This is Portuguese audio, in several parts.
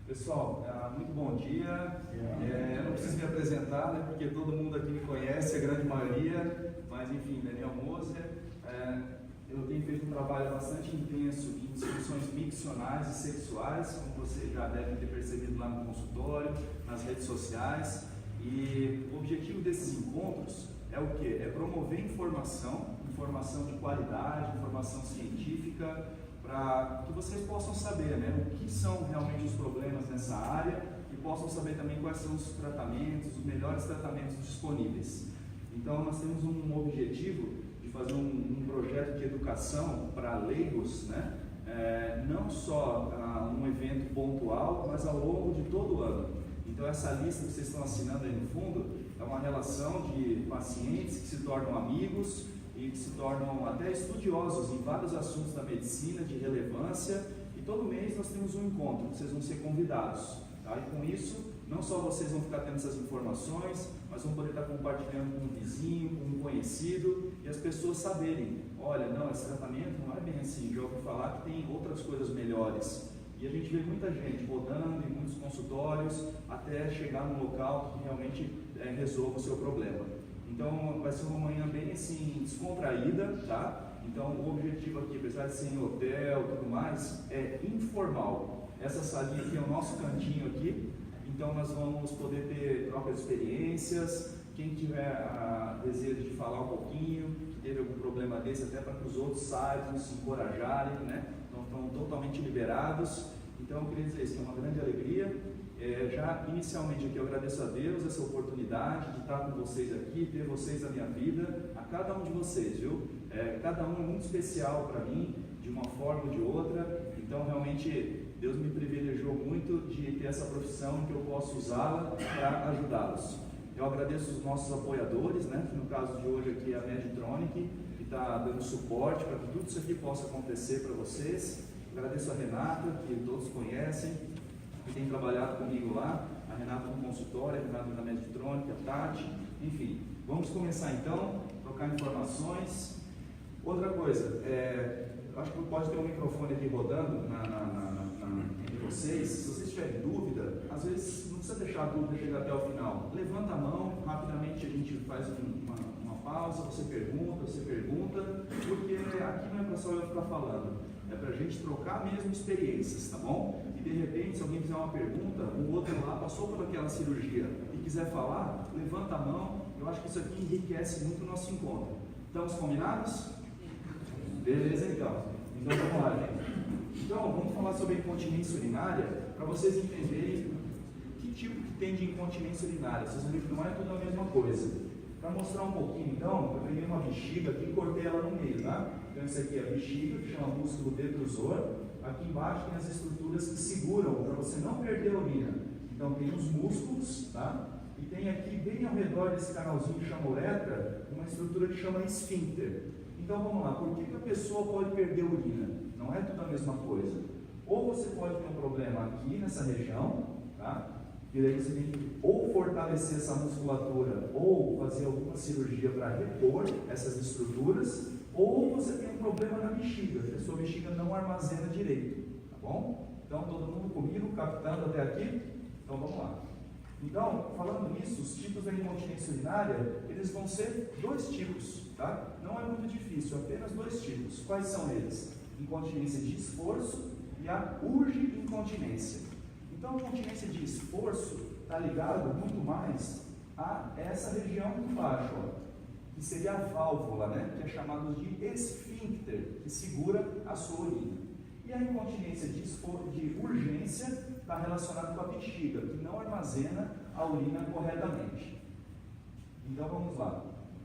Pessoal, muito bom dia. Eu não preciso me apresentar, né, porque todo mundo aqui me conhece, a grande maioria, mas enfim, Daniel Moser. Eu tenho feito um trabalho bastante intenso em discussões miccionais e sexuais, como vocês já devem ter percebido lá no consultório, nas redes sociais. E o objetivo desses encontros é o quê? É promover informação de qualidade, informação científica, para que vocês possam saber, né, o que são realmente os problemas nessa área e possam saber também quais são os tratamentos, os melhores tratamentos disponíveis. Então, nós temos um objetivo de fazer um projeto de educação para leigos, né, não só um evento pontual, mas ao longo de todo o ano. Então, essa lista que vocês estão assinando aí no fundo é uma relação de pacientes que se tornam amigos e que se tornam até estudiosos em vários assuntos da medicina de relevância, e todo mês nós temos um encontro, vocês vão ser convidados, tá? E com isso, não só vocês vão ficar tendo essas informações, mas vão poder estar compartilhando com um vizinho, com um conhecido, e as pessoas saberem, olha, não, esse tratamento não é bem assim, já ouvi falar que tem outras coisas melhores. E a gente vê muita gente rodando em muitos consultórios até chegar num local que realmente resolva o seu problema. Então, vai ser uma manhã bem assim, descontraída, tá? Então, o objetivo aqui, apesar de ser em hotel e tudo mais, é informal. Essa salinha aqui é o nosso cantinho aqui, então nós vamos poder ter trocas de experiências. Quem tiver desejo de falar um pouquinho, que teve algum problema desse, até para que os outros saibam, se encorajarem, né? Então, estão totalmente liberados. Então, eu queria dizer isso, que é uma grande alegria. Já inicialmente aqui eu agradeço a Deus essa oportunidade de estar com vocês aqui, ter vocês na minha vida, a cada um de vocês, viu? Cada um é muito especial para mim, de uma forma ou de outra, então realmente Deus me privilegiou muito de ter essa profissão em que eu posso usá-la para ajudá-los. Eu agradeço os nossos apoiadores, né? Que no caso de hoje aqui é a Meditronic, que está dando suporte para que tudo isso aqui possa acontecer para vocês. Agradeço a Renata, que todos conhecem, que tem trabalhado comigo lá, a Renata no consultório, a Renata da Meditronic, a Tati, enfim. Vamos começar então, trocar informações. Outra coisa, acho que pode ter um microfone aqui rodando entre vocês. Se vocês tiverem dúvida, às vezes não precisa deixar a dúvida chegar até o final. Levanta a mão, rapidamente a gente faz uma pausa, você pergunta, porque aqui não é para só eu ficar falando, é para a gente trocar mesmo experiências, tá bom? E de repente, se alguém fizer uma pergunta, o outro lá passou por aquela cirurgia e quiser falar, levanta a mão. Eu acho que isso aqui enriquece muito o nosso encontro. Estamos combinados? Beleza, então. Então vamos lá, gente. Então, vamos falar sobre a incontinência urinária para vocês entenderem que tipo que tem de incontinência urinária. Vocês vão ver que não é tudo a mesma coisa. Para mostrar um pouquinho, então, eu peguei uma bexiga aqui e cortei ela no meio, tá? Então, esse aqui é a bexiga, que chama músculo detrusor. Aqui embaixo tem as estruturas que seguram para você não perder a urina. Então, tem os músculos, tá? E tem aqui, bem ao redor desse canalzinho que chama uretra, uma estrutura que chama esfíncter. Então, vamos lá. Por que a pessoa pode perder a urina? Não é tudo a mesma coisa. Ou você pode ter um problema aqui nessa região, tá? E daí você tem que ou fortalecer essa musculatura ou fazer alguma cirurgia para repor essas estruturas, ou você tem um problema na bexiga, que a sua bexiga não armazena direito, tá bom? Então, todo mundo comigo, captando até aqui? Então, vamos lá. Então, falando nisso, os tipos da incontinência urinária, eles vão ser dois tipos, tá? Não é muito difícil, apenas dois tipos. Quais são eles? Incontinência de esforço e a urge-incontinência. Então, a incontinência de esforço está ligada muito mais a essa região aqui embaixo, ó, que seria a válvula, né, que é chamado de esfíncter, que segura a sua urina. E a incontinência de urgência está relacionada com a bexiga, que não armazena a urina corretamente. Então, vamos lá.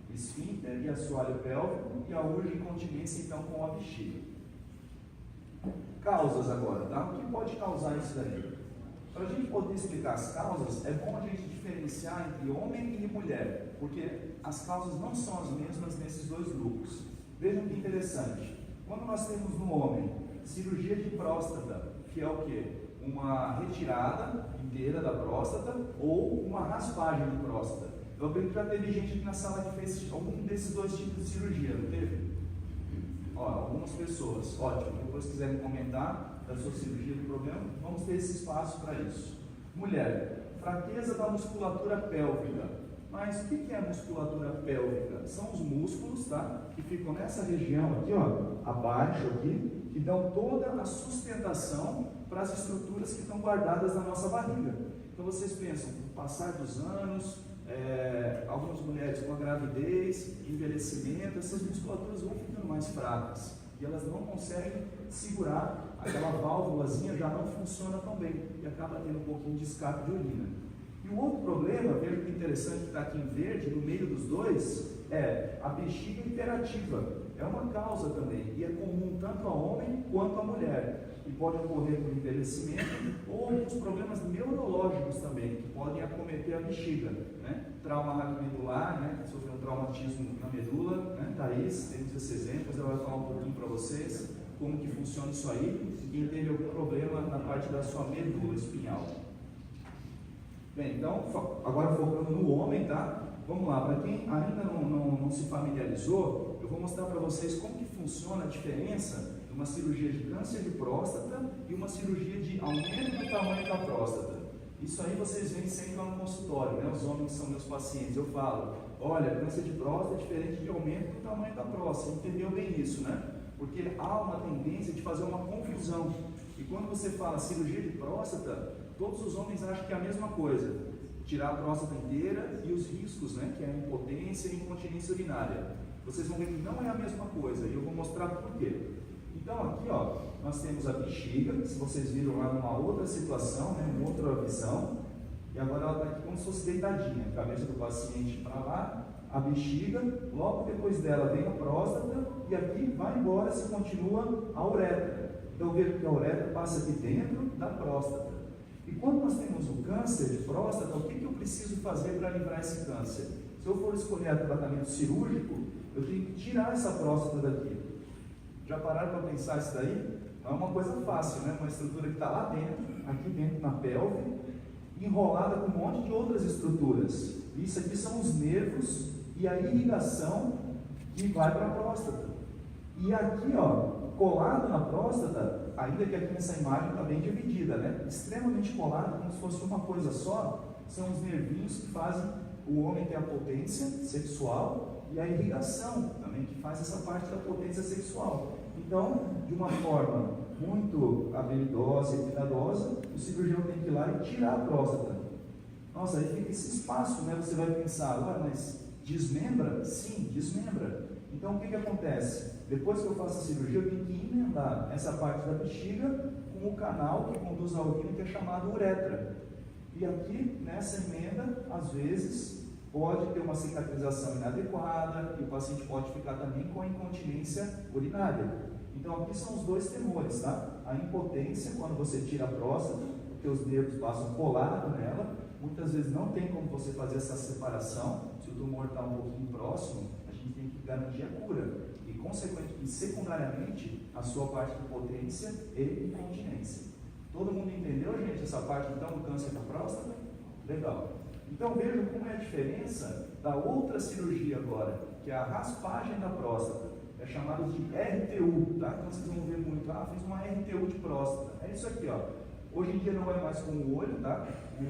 O esfíncter e assoalho pélvico e a urge-incontinência, então, com a bexiga. Causas agora, tá? O que pode causar isso daí? Para a gente poder explicar as causas, é bom a gente diferenciar entre homem e mulher, porque as causas não são as mesmas nesses dois grupos. Vejam que interessante. Quando nós temos no homem cirurgia de próstata, que é o quê? Uma retirada inteira da próstata ou uma raspagem de próstata. Eu acredito que já teve gente aqui na sala que fez algum desses dois tipos de cirurgia, não teve? Ó, algumas pessoas, ótimo, depois quiserem comentar da sua cirurgia do problema, vamos ter esse espaço para isso. Mulher, fraqueza da musculatura pélvica. Mas o que é a musculatura pélvica? São os músculos, tá? Que ficam nessa região aqui, ó, abaixo aqui, que dão toda a sustentação para as estruturas que estão guardadas na nossa barriga. Então vocês pensam, com o passar dos anos, algumas mulheres com a gravidez, envelhecimento, essas musculaturas vão ficando mais fracas e elas não conseguem segurar, aquela válvulazinha já não funciona tão bem e acaba tendo um pouquinho de escape de urina. E o outro problema, veja que interessante que está aqui em verde, no meio dos dois, é a bexiga hiperativa. É uma causa também, e é comum tanto a homem quanto a mulher. E pode ocorrer por envelhecimento ou alguns problemas neurológicos também, que podem acometer a bexiga. Né? Trauma radiomedular, né? Sofreu um traumatismo na medula, né? Thaís, temos esse exemplo, ela vai falar um pouquinho para vocês como que funciona isso aí, e quem teve algum problema na parte da sua medula espinhal. Bem, então, agora focando no homem, tá? Vamos lá, para quem ainda não se familiarizou, eu vou mostrar para vocês como que funciona a diferença de uma cirurgia de câncer de próstata e uma cirurgia de aumento do tamanho da próstata. Isso aí vocês veem sempre lá no consultório, né? Os homens que são meus pacientes, eu falo, olha, câncer de próstata é diferente de aumento do tamanho da próstata, entendeu bem isso, né? Porque há uma tendência de fazer uma confusão, e quando você fala cirurgia de próstata, todos os homens acham que é a mesma coisa, tirar a próstata inteira e os riscos, né, que é a impotência e a incontinência urinária. Vocês vão ver que não é a mesma coisa, e eu vou mostrar por quê. Então aqui, ó, nós temos a bexiga, se vocês viram lá numa outra situação, né, uma outra visão, e agora ela está aqui como se fosse deitadinha, a cabeça do paciente para lá, a bexiga, logo depois dela vem a próstata, e aqui vai embora, se continua a uretra. Então veja que a uretra passa aqui dentro da próstata. E quando nós temos o câncer de próstata, o que eu preciso fazer para livrar esse câncer? Se eu for escolher o tratamento cirúrgico, eu tenho que tirar essa próstata daqui. Já pararam para pensar isso daí? Não é uma coisa fácil, né? Uma estrutura que está lá dentro, aqui dentro na pelve, enrolada com um monte de outras estruturas. Isso aqui são os nervos e a irrigação que vai para a próstata. E aqui, ó, colado na próstata, ainda que aqui nessa imagem está bem dividida, né? Extremamente colado, como se fosse uma coisa só, são os nervinhos que fazem o homem ter a potência sexual e a irrigação também, que faz essa parte da potência sexual. Então, de uma forma muito habilidosa e cuidadosa, o cirurgião tem que ir lá e tirar a próstata. Nossa, aí fica esse espaço, né? Você vai pensar, mas desmembra? Sim, desmembra. Então, o que acontece? Depois que eu faço a cirurgia, eu tenho que emendar essa parte da bexiga com o canal que conduz à urina, que é chamado uretra. E aqui, nessa emenda, às vezes, pode ter uma cicatrização inadequada e o paciente pode ficar também com a incontinência urinária. Então, aqui são os dois temores, tá? A impotência, quando você tira a próstata, porque os nervos passam colado nela, muitas vezes não tem como você fazer essa separação. Se o tumor está um pouquinho próximo, a gente tem que garantir a cura. E, consequentemente, secundariamente, a sua parte de potência e incontinência. Todo mundo entendeu, gente, essa parte, então, do câncer da próstata? Legal. Então, vejam como é a diferença da outra cirurgia agora, que é a raspagem da próstata. É chamado de RTU, tá? Então, vocês vão ver muito, fiz uma RTU de próstata. É isso aqui, ó. Hoje em dia não é mais com o olho, tá?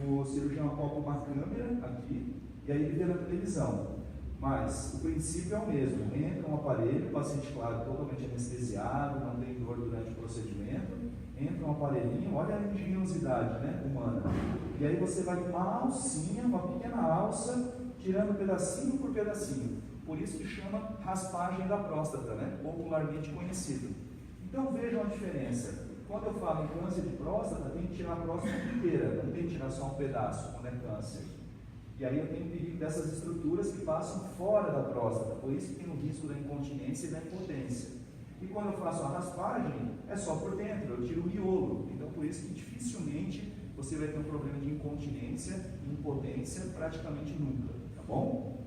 O cirurgião coloca uma câmera aqui, e aí ele vê na televisão. Mas o princípio é o mesmo, entra um aparelho, o paciente, claro, totalmente anestesiado, não tem dor durante o procedimento, entra um aparelhinho, olha a engenhosidade, né, humana, e aí você vai com uma alcinha, uma pequena alça, tirando pedacinho por pedacinho, por isso que chama raspagem da próstata, né, popularmente conhecido. Então vejam a diferença, quando eu falo em câncer de próstata, tem que tirar a próstata inteira, não tem que tirar só um pedaço quando é câncer. E aí eu tenho perigo dessas estruturas que passam fora da próstata, por isso que tem o risco da incontinência e da impotência. E quando eu faço a raspagem, é só por dentro, eu tiro o miolo. Então por isso que dificilmente você vai ter um problema de incontinência e impotência praticamente nunca, tá bom?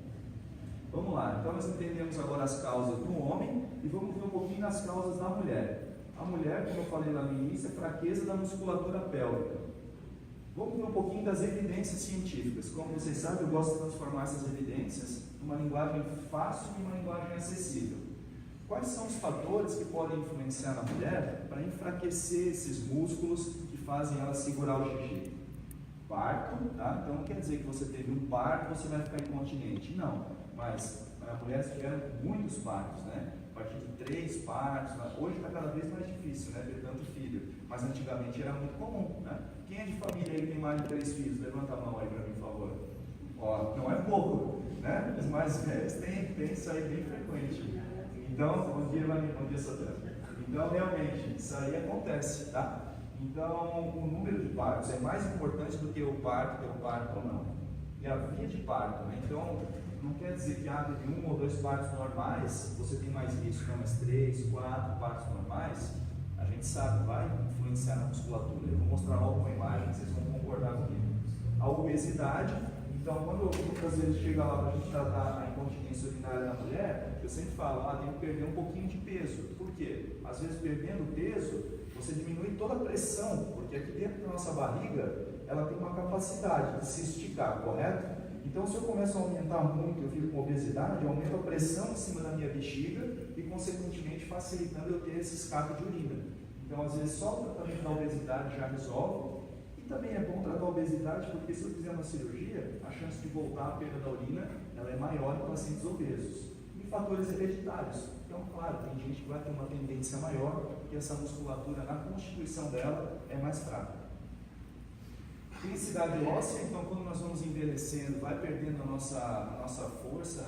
Vamos lá, então nós entendemos agora as causas do homem e vamos ver um pouquinho nas causas da mulher. A mulher, como eu falei lá no início, é fraqueza da musculatura pélvica. Vamos ver um pouquinho das evidências científicas. Como vocês sabem, eu gosto de transformar essas evidências numa linguagem fácil e uma linguagem acessível. Quais são os fatores que podem influenciar na mulher para enfraquecer esses músculos que fazem ela segurar o xixi? Parto, tá? Então não quer dizer que você teve um parto, você vai ficar incontinente. Não, mas mulheres tiveram muitos partos, né? A partir de 3 partos, hoje está cada vez mais difícil, né? Ter tanto filho, mas antigamente era muito comum, né? Quem é de família aí que tem mais de 3 filhos? Levanta a mão aí para mim, por favor. Ó, não é pouco, né? Os mais velhos têm isso aí bem frequente. Então, bom dia, Santana. Então, realmente, isso aí acontece, tá? Então, o número de partos é mais importante do que o parto, ter o parto ou não. E a via de parto, né? Então, não quer dizer que teve 1 ou 2 partos normais, você tem mais risco, não, mas 3, 4 partos normais, a gente sabe, vai influenciar na musculatura. Eu vou mostrar logo uma imagem que vocês vão concordar comigo. A obesidade, então, quando muitas vezes chega lá para a gente tratar a incontinência urinária na mulher, eu sempre falo, tem que perder um pouquinho de peso. Por quê? Às vezes, perdendo peso, você diminui toda a pressão, porque aqui dentro da nossa barriga, ela tem uma capacidade de se esticar, correto? Então, se eu começo a aumentar muito, eu fico com obesidade, eu aumento a pressão em cima da minha bexiga e, consequentemente, facilitando eu ter esse escape de urina. Então, às vezes, só o tratamento da obesidade já resolve. E também é bom tratar a obesidade, porque se eu fizer uma cirurgia, a chance de voltar a perda da urina ela é maior em pacientes obesos. E fatores hereditários. Então, claro, tem gente que vai ter uma tendência maior, porque essa musculatura na constituição dela é mais fraca. Densidade óssea, então quando nós vamos envelhecendo, vai perdendo a nossa força,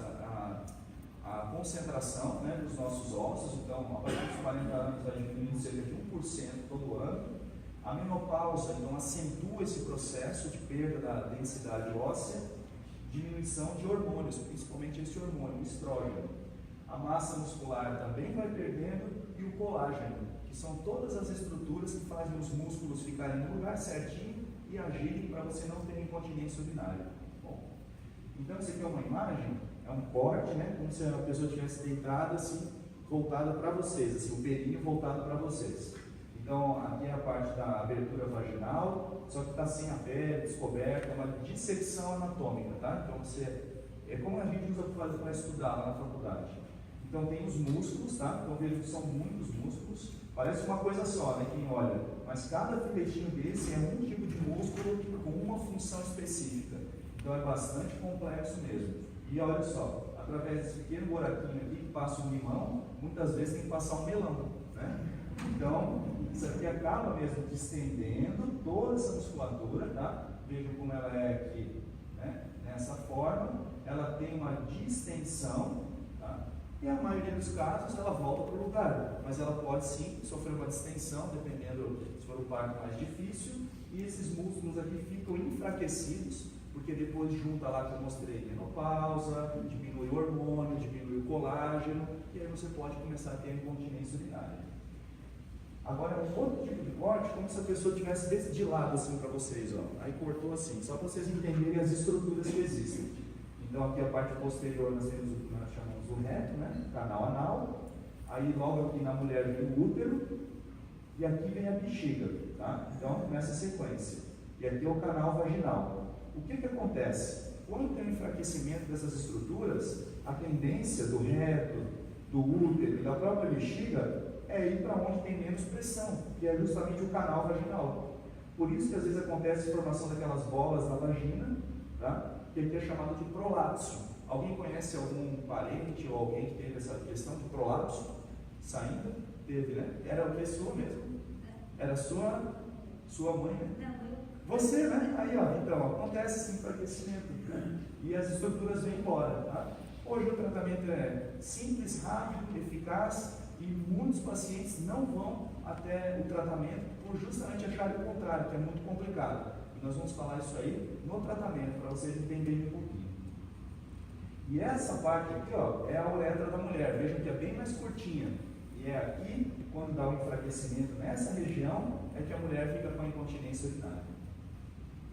a concentração, né, dos nossos ossos. Então, a partir dos 40 anos vai diminuindo cerca de 1% todo ano. A menopausa, então, acentua esse processo de perda da densidade óssea, diminuição de hormônios, principalmente esse hormônio, o estrógeno. A massa muscular também vai perdendo e o colágeno, que são todas as estruturas que fazem os músculos ficarem no lugar certinho e agirem para você não ter incontinência urinária. Bom, então isso aqui é uma imagem, é um corte, né? Como se a pessoa estivesse deitada assim, voltada para vocês, assim, o perinho voltado para vocês. Então aqui é a parte da abertura vaginal, só que está sem a pele, descoberta, é uma dissecção anatômica, tá? Então é como a gente usa para estudar lá na faculdade. Então tem os músculos, tá? Então vejo que são muitos músculos. Parece uma coisa só, né? Quem olha. Mas cada filetinho desse é um tipo de músculo com uma função específica. Então é bastante complexo mesmo. E olha só, através desse pequeno buraquinho aqui que passa um limão, muitas vezes tem que passar um melão, né? Então, isso aqui acaba mesmo distendendo toda essa musculatura, tá? Vejam como ela é aqui, né? Nessa forma, ela tem uma distensão, tá? E a maioria dos casos ela volta para o lugar, mas ela pode sim sofrer uma distensão, dependendo se for o parto mais difícil, e esses músculos aqui ficam enfraquecidos, porque depois junta lá que eu mostrei menopausa, diminui o hormônio, diminui o colágeno, e aí você pode começar a ter incontinência urinária. Agora, um outro tipo de corte, como se a pessoa tivesse de lado assim para vocês, ó. Aí cortou assim, só para vocês entenderem as estruturas que existem. Então aqui a parte posterior nós chamamos o reto, né? Canal anal. Aí logo aqui na mulher vem o útero e aqui vem a bexiga, tá? Então nessa sequência. E aqui é o canal vaginal. O que acontece? Quando tem um enfraquecimento dessas estruturas, a tendência do reto, do útero e da própria bexiga é ir para onde tem menos pressão, que é justamente o canal vaginal. Por isso que às vezes acontece a formação daquelas bolas na vagina, tá? Que aqui é chamado de prolapso. Alguém conhece algum parente ou alguém que teve essa questão de prolapso saindo? Teve, né? Era a pessoa mesmo? Era sua mãe, né? Você, né? Aí, ó, então, acontece esse enfraquecimento, né? E as estruturas vêm embora, tá? Hoje o tratamento é simples, rápido, eficaz, e muitos pacientes não vão até o tratamento por justamente acharem o contrário, que é muito complicado. E nós vamos falar isso aí no tratamento, para vocês entenderem um pouquinho. E essa parte aqui, ó, é a uretra da mulher. Vejam que é bem mais curtinha. E é aqui, quando dá o enfraquecimento nessa região, é que a mulher fica com a incontinência urinária.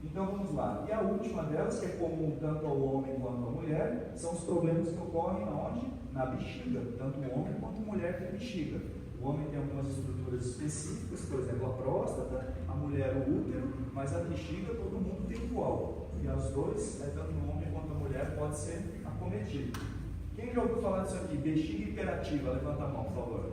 Então vamos lá. E a última delas, que é comum tanto ao homem quanto à mulher, são os problemas que ocorrem onde? Na bexiga. Tanto o homem quanto a mulher tem bexiga. O homem tem algumas estruturas específicas, por exemplo, a próstata, a mulher o útero, mas a bexiga todo mundo tem igual. E as dois, tanto o homem quanto a mulher, pode ser acometido. Quem já ouviu falar disso aqui? Bexiga hiperativa, levanta a mão, por favor.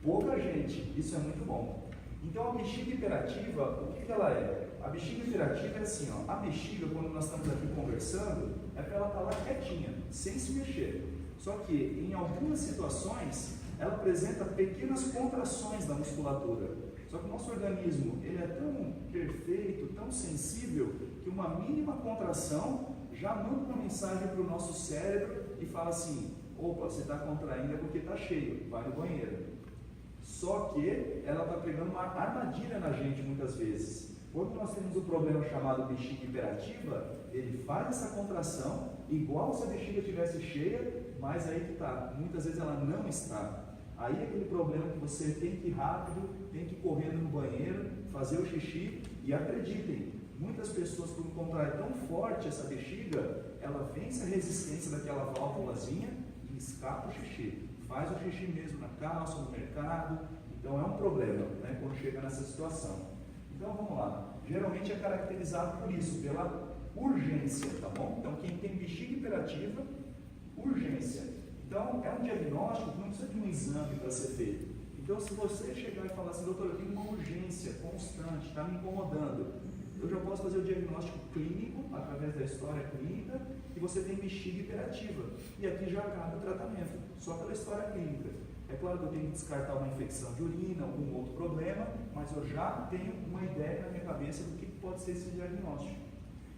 Pouca gente, isso é muito bom. Então a bexiga hiperativa, o que ela é? A bexiga hiperativa é assim, ó, a bexiga, quando nós estamos aqui conversando, é para ela estar lá quietinha, sem se mexer. Só que em algumas situações, ela apresenta pequenas contrações da musculatura. Só que o nosso organismo, ele é tão perfeito, tão sensível, que uma mínima contração já manda uma mensagem para o nosso cérebro e fala assim, opa, você está contraindo é porque está cheio, vai no banheiro. Só que ela está pegando uma armadilha na gente muitas vezes. Quando nós temos um problema chamado bexiga hiperativa, ele faz essa contração, igual se a bexiga estivesse cheia, mas aí que está. Muitas vezes ela não está. Aí é aquele problema que você tem que ir rápido, tem que ir correndo no banheiro, fazer o xixi, e acreditem, muitas pessoas, quando contraem tão forte essa bexiga, ela vence a resistência daquela válvulazinha e escapa o xixi. Faz o xixi mesmo na calça, no mercado. Então é um problema, né, quando chega nessa situação. Então vamos lá. Geralmente é caracterizado por isso, pela urgência, tá bom? Então quem tem bexiga hiperativa, urgência. Então é um diagnóstico que não precisa de um exame para ser feito. Então se você chegar e falar assim, doutor, eu tenho uma urgência constante, está me incomodando, eu já posso fazer o diagnóstico clínico, através da história clínica, que você tem bexiga hiperativa. E aqui já acaba o tratamento, só pela história clínica. É claro que eu tenho que descartar uma infecção de urina, algum outro problema, mas eu já tenho uma ideia na minha cabeça do que pode ser esse diagnóstico.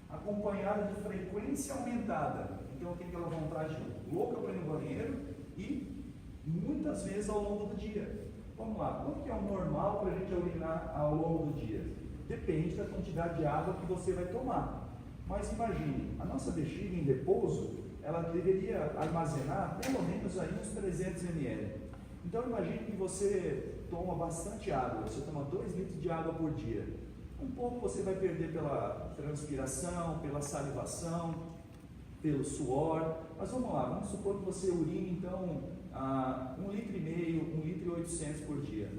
Acompanhado de frequência aumentada. Então eu tenho aquela vontade louca para ir no banheiro e muitas vezes ao longo do dia. Vamos lá, quanto que é o normal para a gente urinar ao longo do dia? Depende da quantidade de água que você vai tomar. Mas imagine, a nossa bexiga em repouso, ela deveria armazenar pelo menos aí uns 300 ml. Então imagine que você toma bastante água, você toma 2 litros de água por dia. Um pouco você vai perder pela transpiração, pela salivação, pelo suor. Mas vamos lá, vamos supor que você urine então 1,5 litro, 1,8 litros por dia.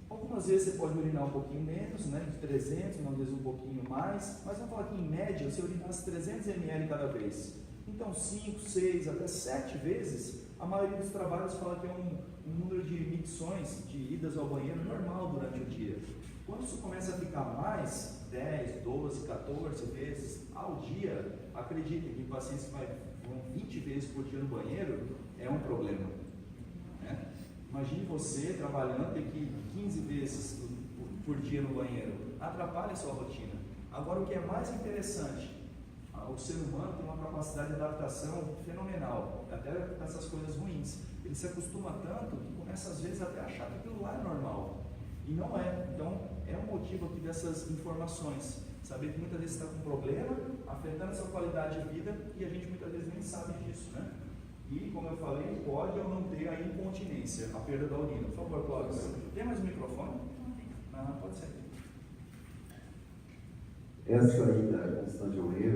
Algumas vezes você pode urinar um pouquinho menos, né, de 300, às vezes um pouquinho mais, mas vamos falar que em média você urinasse 300 ml cada vez. Então 5, 6, até 7 vezes, a maioria dos trabalhos fala que é um número de micções, de idas ao banheiro normal durante o dia. Quando isso começa a ficar mais, 10, 12, 14 vezes ao dia, acreditem que pacientes que vão 20 vezes por dia no banheiro é um problema, né? Imagine você trabalhando, ter que ir 15 vezes por dia no banheiro, atrapalha a sua rotina. Agora, o que é mais interessante, o ser humano tem uma capacidade de adaptação fenomenal, até com essas coisas ruins. Ele se acostuma tanto que começa às vezes até a achar que aquilo lá é normal. E não é. Então, é um motivo aqui dessas informações. Saber que muitas vezes está com um problema, afetando a sua qualidade de vida, e a gente muitas vezes nem sabe disso, né? E, como eu falei, pode ou não ter a incontinência, a perda da urina. Por favor, Cláudio, tem mais um microfone? Pode ser. Essa aí da constante urina,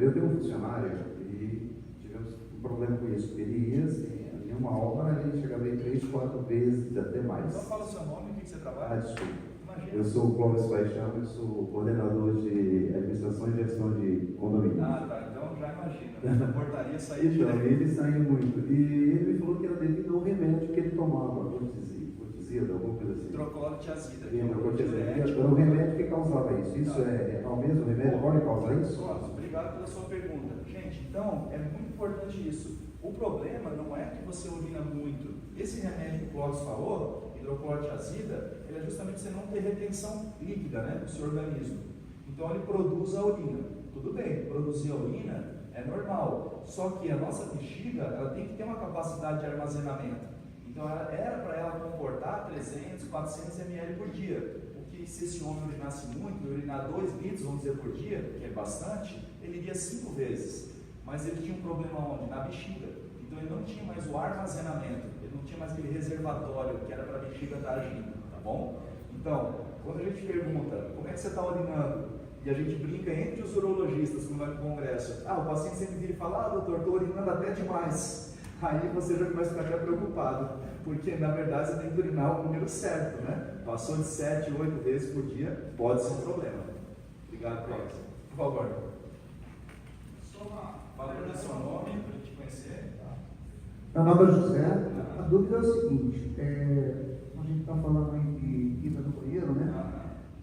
eu tenho um funcionário e tivemos um problema com isso. Ele ia, assim, em uma hora, ele chegava aí 3, 4 vezes, até mais. Então fala o seu nome, o que você trabalha? Desculpa. Imagina. Eu sou o Clóvis Paixão, eu sou coordenador de administração e gestão de condomínio. Tá, então já imagina, a portaria saía Então, direto. ele saiu muito. E ele me falou que era devido ao remédio que ele tomava, cortisida, alguma coisa assim. Troclotiazida. Era o remédio que causava isso. Isso é o mesmo remédio? Pode causar isso? Obrigado pela sua pergunta. Gente, então, é muito importante isso. O problema não é que você urina muito. Esse remédio que o Clóvis falou, hidroclorotiazida, ele é justamente você não ter retenção líquida, né, do seu organismo. Então ele produz a urina. Tudo bem, produzir a urina é normal. Só que a nossa bexiga, ela tem que ter uma capacidade de armazenamento. Então era para ela comportar 300, 400 ml por dia. O que se esse homem urinasse muito, urinar 2 litros, vamos dizer, por dia, que é bastante, ele iria 5 vezes. Mas ele tinha um problema onde? Na bexiga. Então ele não tinha mais o armazenamento, ele não tinha mais aquele reservatório que era para a bexiga estar agindo, tá bom? Então, quando a gente pergunta como é que você está urinando, e a gente brinca entre os urologistas quando vai para o congresso, o paciente sempre vira e fala, doutor, estou urinando até demais. Aí você já começa a ficar preocupado, porque na verdade você tem que urinar o número certo, né? Passou de 7, 8 vezes por dia, pode ser um problema. Obrigado, Cláudio. Por favor. Só uma Fala aí o seu nome, para a gente conhecer. conhecer. Meu nome é José. A dúvida é o seguinte, a gente está falando aí de ida no banheiro, né?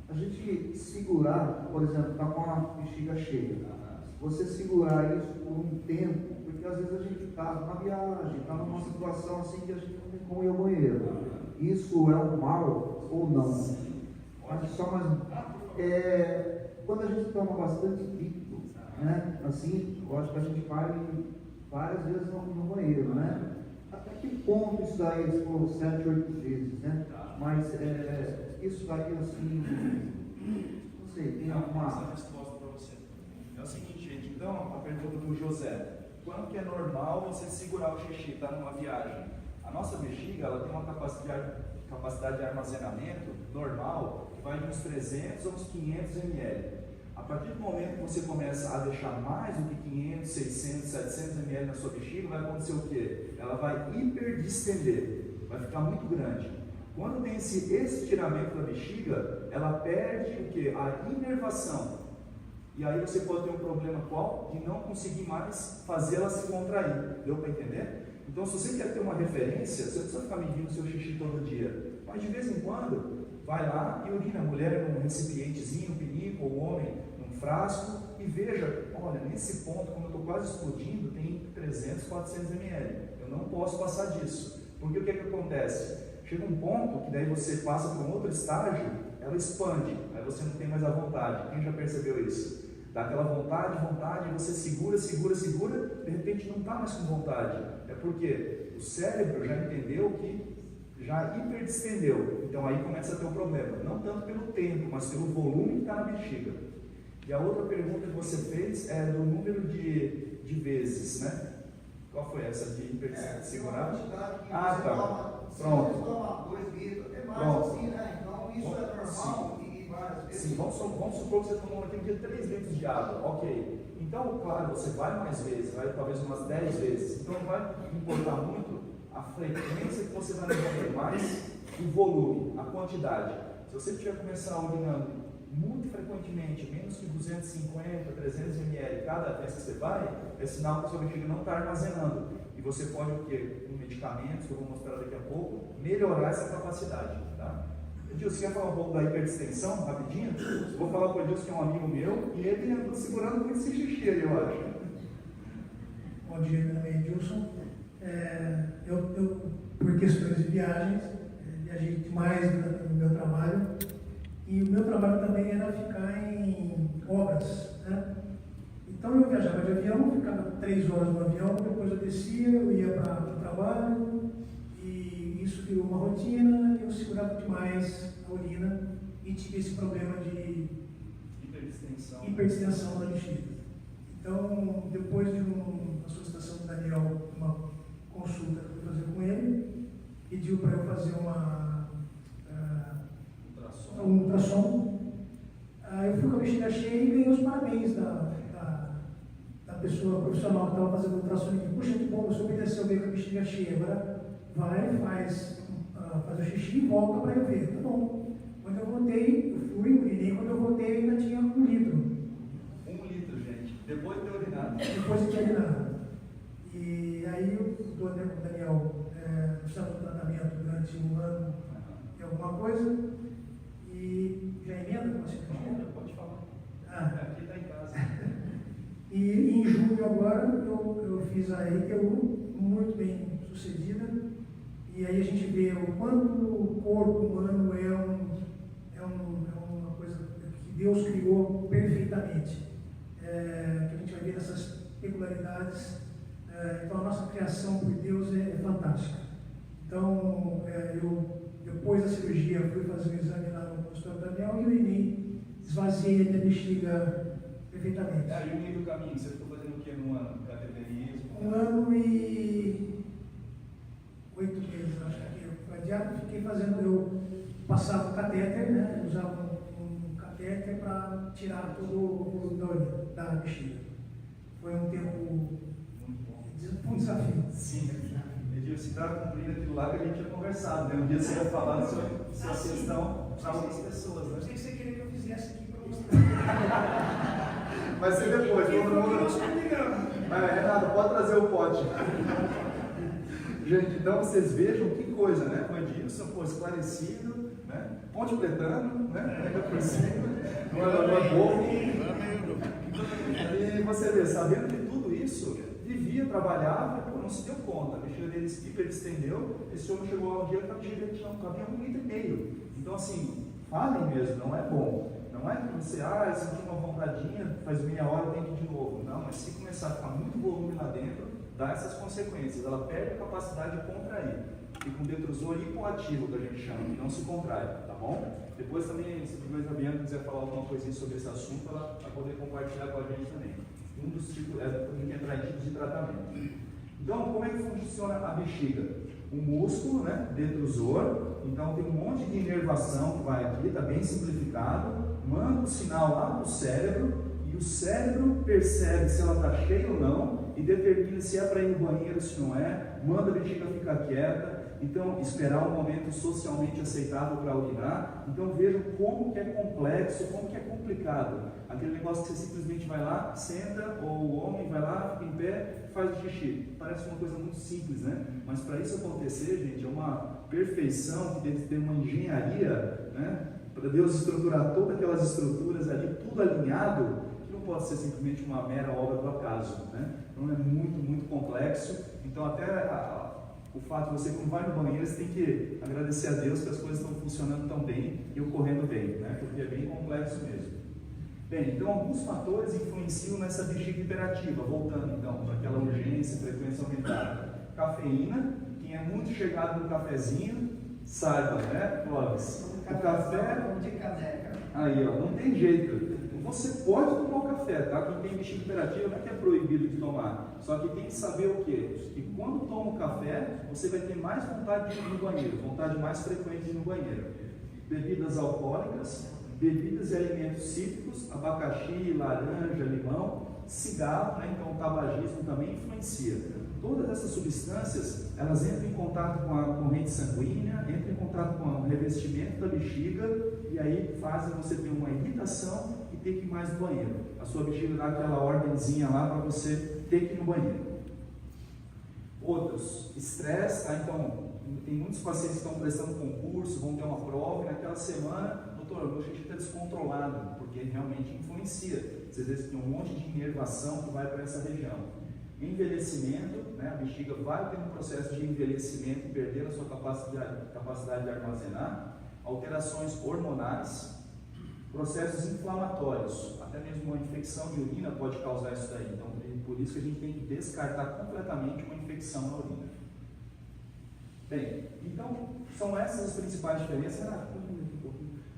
A gente segurar, por exemplo, está com a bexiga cheia. Você segurar isso por um tempo, porque às vezes a gente está na viagem, está numa situação assim que a gente não tem como ir ao banheiro. Isso é um mal ou não? Acho só mais. Quando a gente toma bastante líquido, né? Assim, eu acho que a gente vai várias vezes no banheiro, né? Até que ponto isso daí, se for 7, 8 vezes, né? Mas isso daí, assim, não sei, tem alguma... Essa resposta para você. É o seguinte, gente, então, a pergunta do José. Quando que é normal você segurar o xixi, está numa viagem? A nossa bexiga, ela tem uma capacidade de armazenamento normal, que vai de uns 300 a uns 500 ml. A partir do momento que você começa a deixar mais do que 500, 600, 700 ml na sua bexiga, vai acontecer o quê? Ela vai hiperdistender, vai ficar muito grande. Quando tem esse estiramento da bexiga, ela perde o quê? A inervação. E aí você pode ter um problema qual? De não conseguir mais fazer ela se contrair. Deu para entender? Então, se você quer ter uma referência, você não precisa ficar medindo o seu xixi todo dia. Mas de vez em quando, vai lá e urina. A mulher num recipientezinho, um pinico, ou o homem num frasco, e veja, olha, nesse ponto, quando eu estou quase explodindo, tem 300, 400 ml. Eu não posso passar disso. Porque o que acontece? Chega um ponto que daí você passa para um outro estágio, ela expande, aí você não tem mais a vontade. Quem já percebeu isso? Dá aquela vontade, você segura, de repente não está mais com vontade. É porque o cérebro já entendeu que já hiperdistendeu. Então aí começa a ter um problema. Não tanto pelo tempo, mas pelo volume que está na bexiga. E a outra pergunta que você fez é do número de vezes, né? Qual foi essa de segurar? Ah, tá. Pronto. 2 litros, até mais, Pronto. assim, né? Então isso é normal e várias vezes. Sim, vamos supor que você tomou naquele dia 3 litros de água, ok. Então, claro, você vai mais vezes, vai talvez umas 10 vezes. Então não vai importar muito a frequência que você vai beber mais, o volume, a quantidade. Se você tiver começar urinando muito frequentemente, menos que 250, 300 ml cada vez que você vai, é sinal que a sua bexiga não está armazenando. E você pode, o quê? Com medicamentos, que eu vou mostrar daqui a pouco, melhorar essa capacidade. Tá? Edilson, você quer falar um pouco da hiperdistensão, rapidinho? Vou falar com o Edilson, que é um amigo meu, e ele andou segurando muito esse xixi aí, eu acho. Bom dia, meu nome é Edilson. Eu, por questões de viagens, viajei demais no meu trabalho. E o meu trabalho também era ficar em obras, né? Então eu viajava de avião, ficava 3 horas no avião, depois eu descia, eu ia para o trabalho, e isso virou uma rotina, eu segurava demais a urina e tive esse problema de hiperdistensão da bexiga. Então, depois de uma solicitação do Daniel, uma consulta que eu fui fazer com ele, pediu para eu fazer um ultrassom. Eu fui com a bexiga cheia e ganhei os parabéns da pessoa profissional que estava fazendo o ultrassom aqui. Puxa, que bom, você obedeceu, veio com a bexiga cheia. Agora vai, faz o xixi e volta para eu ver. Tá bom. Quando eu voltei, eu fui, urinei. Quando eu voltei, eu ainda tinha 1 litro. 1 litro, gente. Depois de ter urinado. Depois de ter urinado. E aí o Daniel precisava de tratamento durante 1 ano e alguma coisa. E já emenda com a cirurgia? Pode falar. Aqui está em casa. E em julho agora eu fiz a ETU, muito bem sucedida. E aí a gente vê o quanto o corpo humano é uma coisa que Deus criou perfeitamente. Que a gente vai ver essas peculiaridades. Então a nossa criação por Deus é fantástica. Então eu, depois da cirurgia, fui fazer um exame lá no consultório do Daniel e urinei, esvaziei a minha bexiga perfeitamente. E o meio do caminho, você ficou fazendo o que no ano? Cateterismo? 1 ano e 8 meses, acho que eu adiado, fiquei fazendo, eu passava o catéter, né? Eu usava um catéter para tirar todo o volume da bexiga. Foi um tempo Muito bom. um desafio. Sim, Edilson, se está cumprindo aquilo lá que a gente tinha conversado, né? Um dia você ia falar sobre sua questão para outras pessoas, né? Eu sei que você queria que eu fizesse aqui para mostrar. Vai ser depois, todo mundo. Nós combinamos. Renato, pode trazer o pote. Gente, então vocês vejam que coisa, né? O Edilson foi esclarecido, né? Ponte Pretano, né? Ainda por cima, não é bobo. E você vê, sabendo de tudo isso, vivia, trabalhava, não se deu conta. A bexiga dele estendeu, esse homem chegou ao dia que a bexiga dele não cabia 1,5 litro. Então, assim, falem mesmo, não é bom. Não é que você, senti uma vontadinha, faz meia hora, tem que ir de novo. Não, mas se começar a ficar muito volume lá dentro, dá essas consequências. Ela perde a capacidade de contrair. Fica um detrusor hipoativo, que a gente chama, que não se contrai, tá bom? Depois também, se a Bianca quiser falar alguma coisinha sobre esse assunto, ela vai poder compartilhar com a gente também. Um dos tipos, tem que entrar em tipos de tratamento. Então, como é que funciona a bexiga? O músculo, né, detrusor, então tem um monte de inervação que vai aqui, está bem simplificado, manda o sinal lá para o cérebro, e o cérebro percebe se ela está cheia ou não, e determina se é para ir no banheiro, se não é, manda a bexiga ficar quieta, então esperar um momento socialmente aceitável para urinar. Então vejam como que é complexo, como que é complicado. Aquele negócio que você simplesmente vai lá, senta, ou o homem vai lá, fica em pé, faz o xixi. Parece uma coisa muito simples, né? Mas para isso acontecer, gente, é uma perfeição que deve ter uma engenharia, né? Para Deus estruturar todas aquelas estruturas ali, tudo alinhado, que não pode ser simplesmente uma mera obra do acaso, né? Então é muito, muito complexo. Então até o fato de você, quando vai no banheiro, você tem que agradecer a Deus que as coisas estão funcionando tão bem e ocorrendo bem, né? Porque é bem complexo mesmo. Bem, então alguns fatores influenciam nessa bexiga hiperativa, voltando então para aquela urgência, frequência aumentada. Cafeína, quem é muito chegado no cafezinho, saiba, né, Clóvis? O café, aí ó, não tem jeito. Você pode tomar o café, tá? Quem tem bexiga hiperativa não é que é proibido de tomar, só que tem que saber o quê? Que quando toma o café, você vai ter mais vontade de ir no banheiro, vontade mais frequente de ir no banheiro. Bebidas alcoólicas, bebidas e alimentos cítricos, abacaxi, laranja, limão, cigarro, né? Então o tabagismo também influencia. Todas essas substâncias, elas entram em contato com a corrente sanguínea, entram em contato com o revestimento da bexiga e aí fazem você ter uma irritação e ter que ir mais no banheiro. A sua bexiga dá aquela ordenzinha lá para você ter que ir no banheiro. Outros, estresse, tá? Então, tem muitos pacientes que estão prestando concurso, vão ter uma prova e naquela semana, doutor, o meu xixi está descontrolado, porque realmente influencia. Às vezes tem um monte de inervação que vai para essa região. Envelhecimento, né? A bexiga vai ter um processo de envelhecimento e perder a sua capacidade de armazenar. Alterações hormonais, processos inflamatórios, até mesmo uma infecção de urina pode causar isso daí. Então, por isso que a gente tem que descartar completamente uma infecção na urina. Bem, então, são essas as principais diferenças.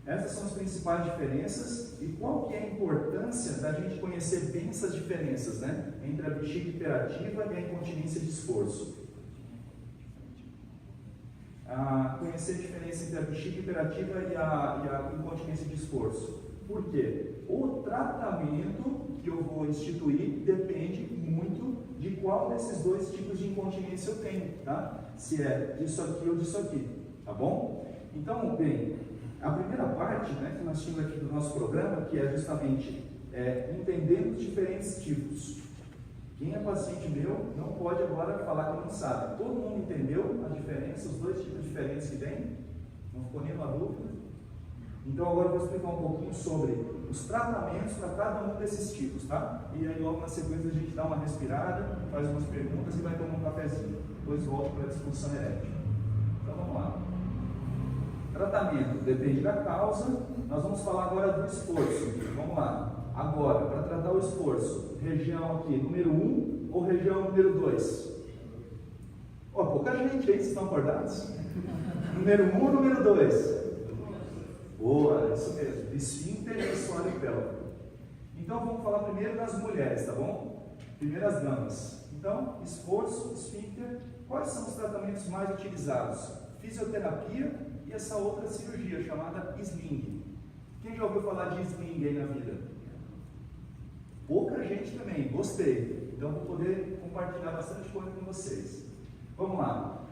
Essas são as principais diferenças e qual que é a importância da gente conhecer bem essas diferenças, né? Entre a bexiga hiperativa e a incontinência de esforço. Conhecer a diferença entre a bexiga hiperativa e a incontinência de esforço. Por quê? O tratamento que eu vou instituir depende muito de qual desses dois tipos de incontinência eu tenho, tá? Se é disso aqui ou disso aqui, tá bom? Então, bem, a primeira parte, né, que nós tínhamos aqui do nosso programa, que é justamente entendendo os diferentes tipos. Quem é paciente meu não pode agora falar que não sabe. Todo mundo entendeu a diferença, os dois tipos diferentes que tem? Não ficou nenhuma dúvida? Então agora eu vou explicar um pouquinho sobre os tratamentos para cada um desses tipos, tá? E aí logo na sequência a gente dá uma respirada, faz umas perguntas e vai tomar um cafezinho. Depois volto para a discussão erétil. Então vamos lá. Tratamento depende da causa. Nós vamos falar agora do esforço. Vamos lá. Agora, para tratar o esforço, região aqui número 1 ou região número 2? Ó, pouca gente aí, vocês estão acordados? Número 1 ou número 2? Boa, isso mesmo. Esfíncter e assoalho pélvico. Então vamos falar primeiro das mulheres, tá bom? Primeiras damas. Então, esforço, esfíncter. Quais são os tratamentos mais utilizados? Fisioterapia e essa outra cirurgia chamada sling. Quem já ouviu falar de sling aí na vida? Pouca gente também, gostei. Então vou poder compartilhar bastante coisa com vocês. Vamos lá.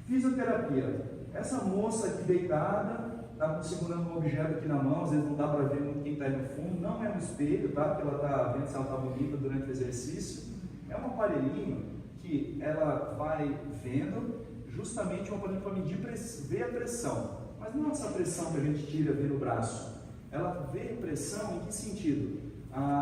Fisioterapia. Essa moça aqui deitada, está segurando um objeto aqui na mão, às vezes não dá para ver muito quem está aí no fundo, não é um espelho, tá? Porque ela está vendo se ela está bonita durante o exercício. É um aparelhinho que ela vai vendo, justamente um aparelho para medir, ver a pressão. Mas não é essa pressão que a gente tira, vê no braço. Ela vê a pressão em que sentido?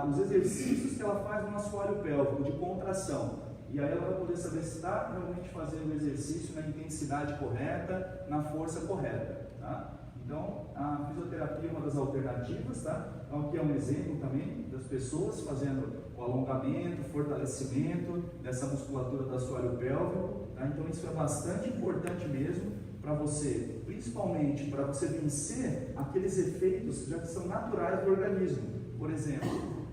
Os exercícios que ela faz no assoalho pélvico, de contração. E aí ela vai poder saber se está realmente fazendo o exercício na intensidade correta, na força correta. Tá? Então, a fisioterapia é uma das alternativas. Tá? Então, aqui é um exemplo também das pessoas fazendo o alongamento, fortalecimento dessa musculatura do assoalho pélvico. Tá? Então, isso é bastante importante mesmo para você, principalmente para você vencer aqueles efeitos já que são naturais do organismo. Por exemplo,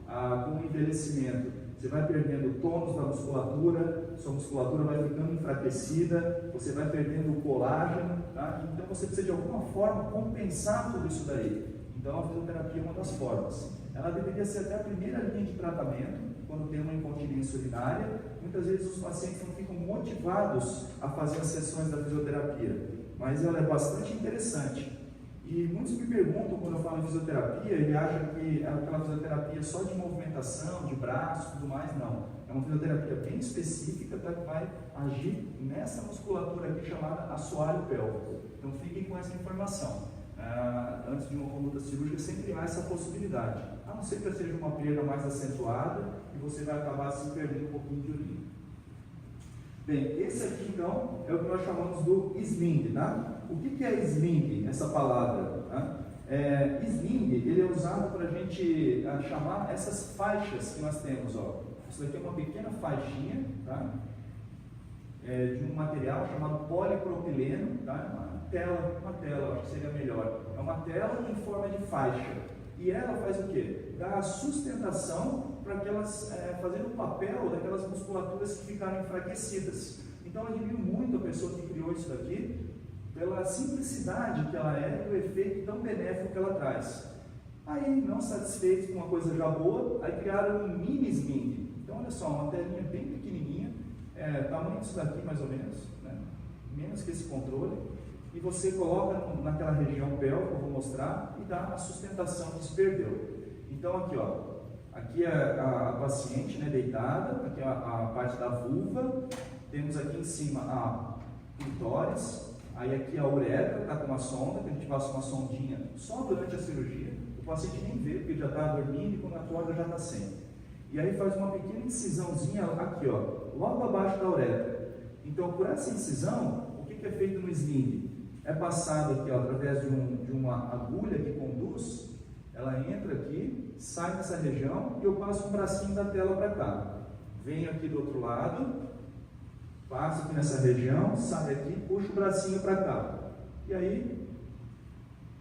com o envelhecimento, você vai perdendo o tônus da musculatura, sua musculatura vai ficando enfraquecida, você vai perdendo o colágeno, tá? Então você precisa de alguma forma compensar tudo isso daí. Então a fisioterapia é uma das formas. Ela deveria ser até a primeira linha de tratamento quando tem uma incontinência urinária. Muitas vezes os pacientes não ficam motivados a fazer as sessões da fisioterapia, mas ela é bastante interessante. E muitos me perguntam, quando eu falo em fisioterapia, ele acha que é aquela fisioterapia só de movimentação, de braço e tudo mais. Não. É uma fisioterapia bem específica, tá, que vai agir nessa musculatura aqui chamada assoalho pélvico. Então fiquem com essa informação. Antes de uma conduta cirúrgica sempre há essa possibilidade. A não ser que seja uma perda mais acentuada e você vai acabar se perdendo um pouquinho de urina. Bem, esse aqui então é o que nós chamamos do sling, tá? O que é sling, essa palavra? Tá? Sling, ele é usado para a gente chamar essas faixas que nós temos, ó. Isso daqui é uma pequena faixinha, tá? De um material chamado polipropileno, tá? Uma tela, acho que seria melhor. É uma tela em forma de faixa. E ela faz o quê? Dá a sustentação para que elas fazendo o papel daquelas musculaturas que ficaram enfraquecidas. Então eu admiro muito a pessoa que criou isso daqui, pela simplicidade que ela é e o efeito tão benéfico que ela traz. Aí, não satisfeitos com uma coisa já boa, aí criaram um mini sling. Então olha só, uma telinha bem pequenininha, tamanho disso daqui mais ou menos, né? Menos que esse controle. E você coloca naquela região pélvica, eu vou mostrar, e dá a sustentação que se perdeu. Então aqui, ó, aqui é a paciente, né, deitada, aqui é a parte da vulva, temos aqui em cima a clitóris, aí aqui a uretra, está com uma sonda, que a gente passa uma sondinha só durante a cirurgia, o paciente nem vê, porque já está dormindo e quando acorda já está sem. E aí faz uma pequena incisãozinha aqui, ó, logo abaixo da uretra. Então por essa incisão, o que é feito no sling? É passado aqui, ó, através de uma agulha que conduz, ela entra aqui, sai nessa região e eu passo um bracinho da tela para cá. Venho aqui do outro lado, passo aqui nessa região, sai aqui, puxo o bracinho para cá. E aí,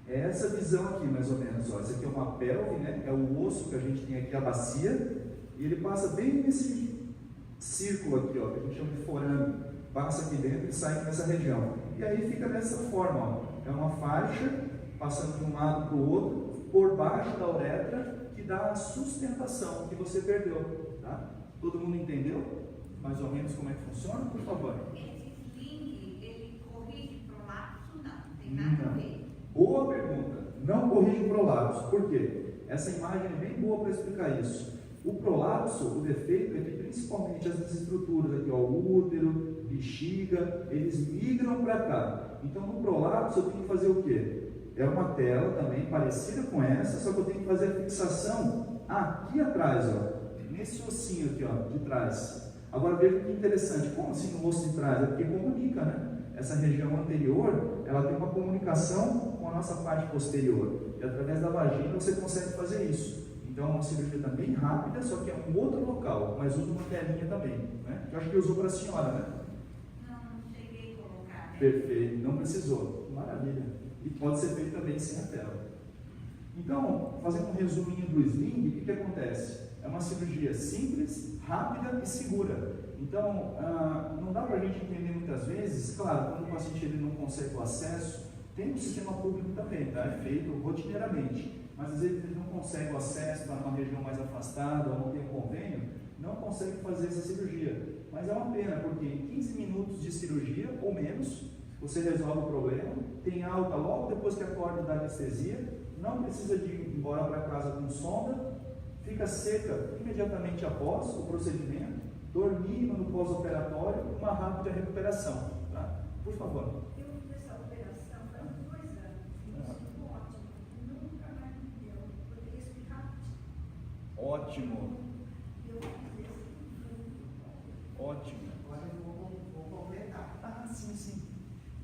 é essa visão aqui mais ou menos, ó. Essa aqui é uma pelve, né? É o osso que a gente tem aqui, a bacia, e ele passa bem nesse círculo aqui, ó, que a gente chama de forame. Passa aqui dentro e sai nessa região. E aí fica dessa forma, ó. É uma faixa passando de um lado para o outro, por baixo da uretra, que dá a sustentação que você perdeu. Tá? Todo mundo entendeu mais ou menos como é que funciona? Por favor. Esse sling, ele corrige prolapso? Não tem nada a ver. Boa pergunta. Não corrige prolapso. Por quê? Essa imagem é bem boa para explicar isso. O prolapso, o defeito é que principalmente essas estruturas aqui, ó, o útero, bexiga, eles migram para cá. Então no prolapso eu tenho que fazer o quê? É uma tela também parecida com essa, só que eu tenho que fazer a fixação aqui atrás, ó, nesse ossinho aqui, ó, de trás. Agora veja que interessante, como assim no osso de trás? É porque comunica, né? Essa região anterior, ela tem uma comunicação com a nossa parte posterior. E através da vagina você consegue fazer isso. Então é uma cirurgia também rápida, só que é um outro local, mas usa uma telinha também, né? Eu acho que usou para a senhora, né? Não cheguei a colocar. Né? Perfeito, não precisou. Maravilha. E pode ser feito também sem a tela. Então, fazendo um resuminho do sling, o que acontece? É uma cirurgia simples, rápida e segura. Então, não dá para a gente entender muitas vezes, claro, quando o paciente ele não consegue o acesso, tem um sistema público também, tá? É feito rotineiramente. Mas às vezes ele não consegue o acesso, está numa região mais afastada, ou não tem um convênio, não consegue fazer essa cirurgia. Mas é uma pena, porque em 15 minutos de cirurgia, ou menos, você resolve o problema, tem alta logo depois que acorda da anestesia, não precisa de ir embora para casa com sonda, fica seca imediatamente após o procedimento, dor mínima no pós-operatório, uma rápida recuperação. Tá? Por favor. Eu fiz essa operação há 2 anos. Isso ficou ótimo. Nunca mais me deu. Poderia explicar? Ótimo, Eu fiz esse. ótimo. Agora eu vou completar. Ah, sim, sim.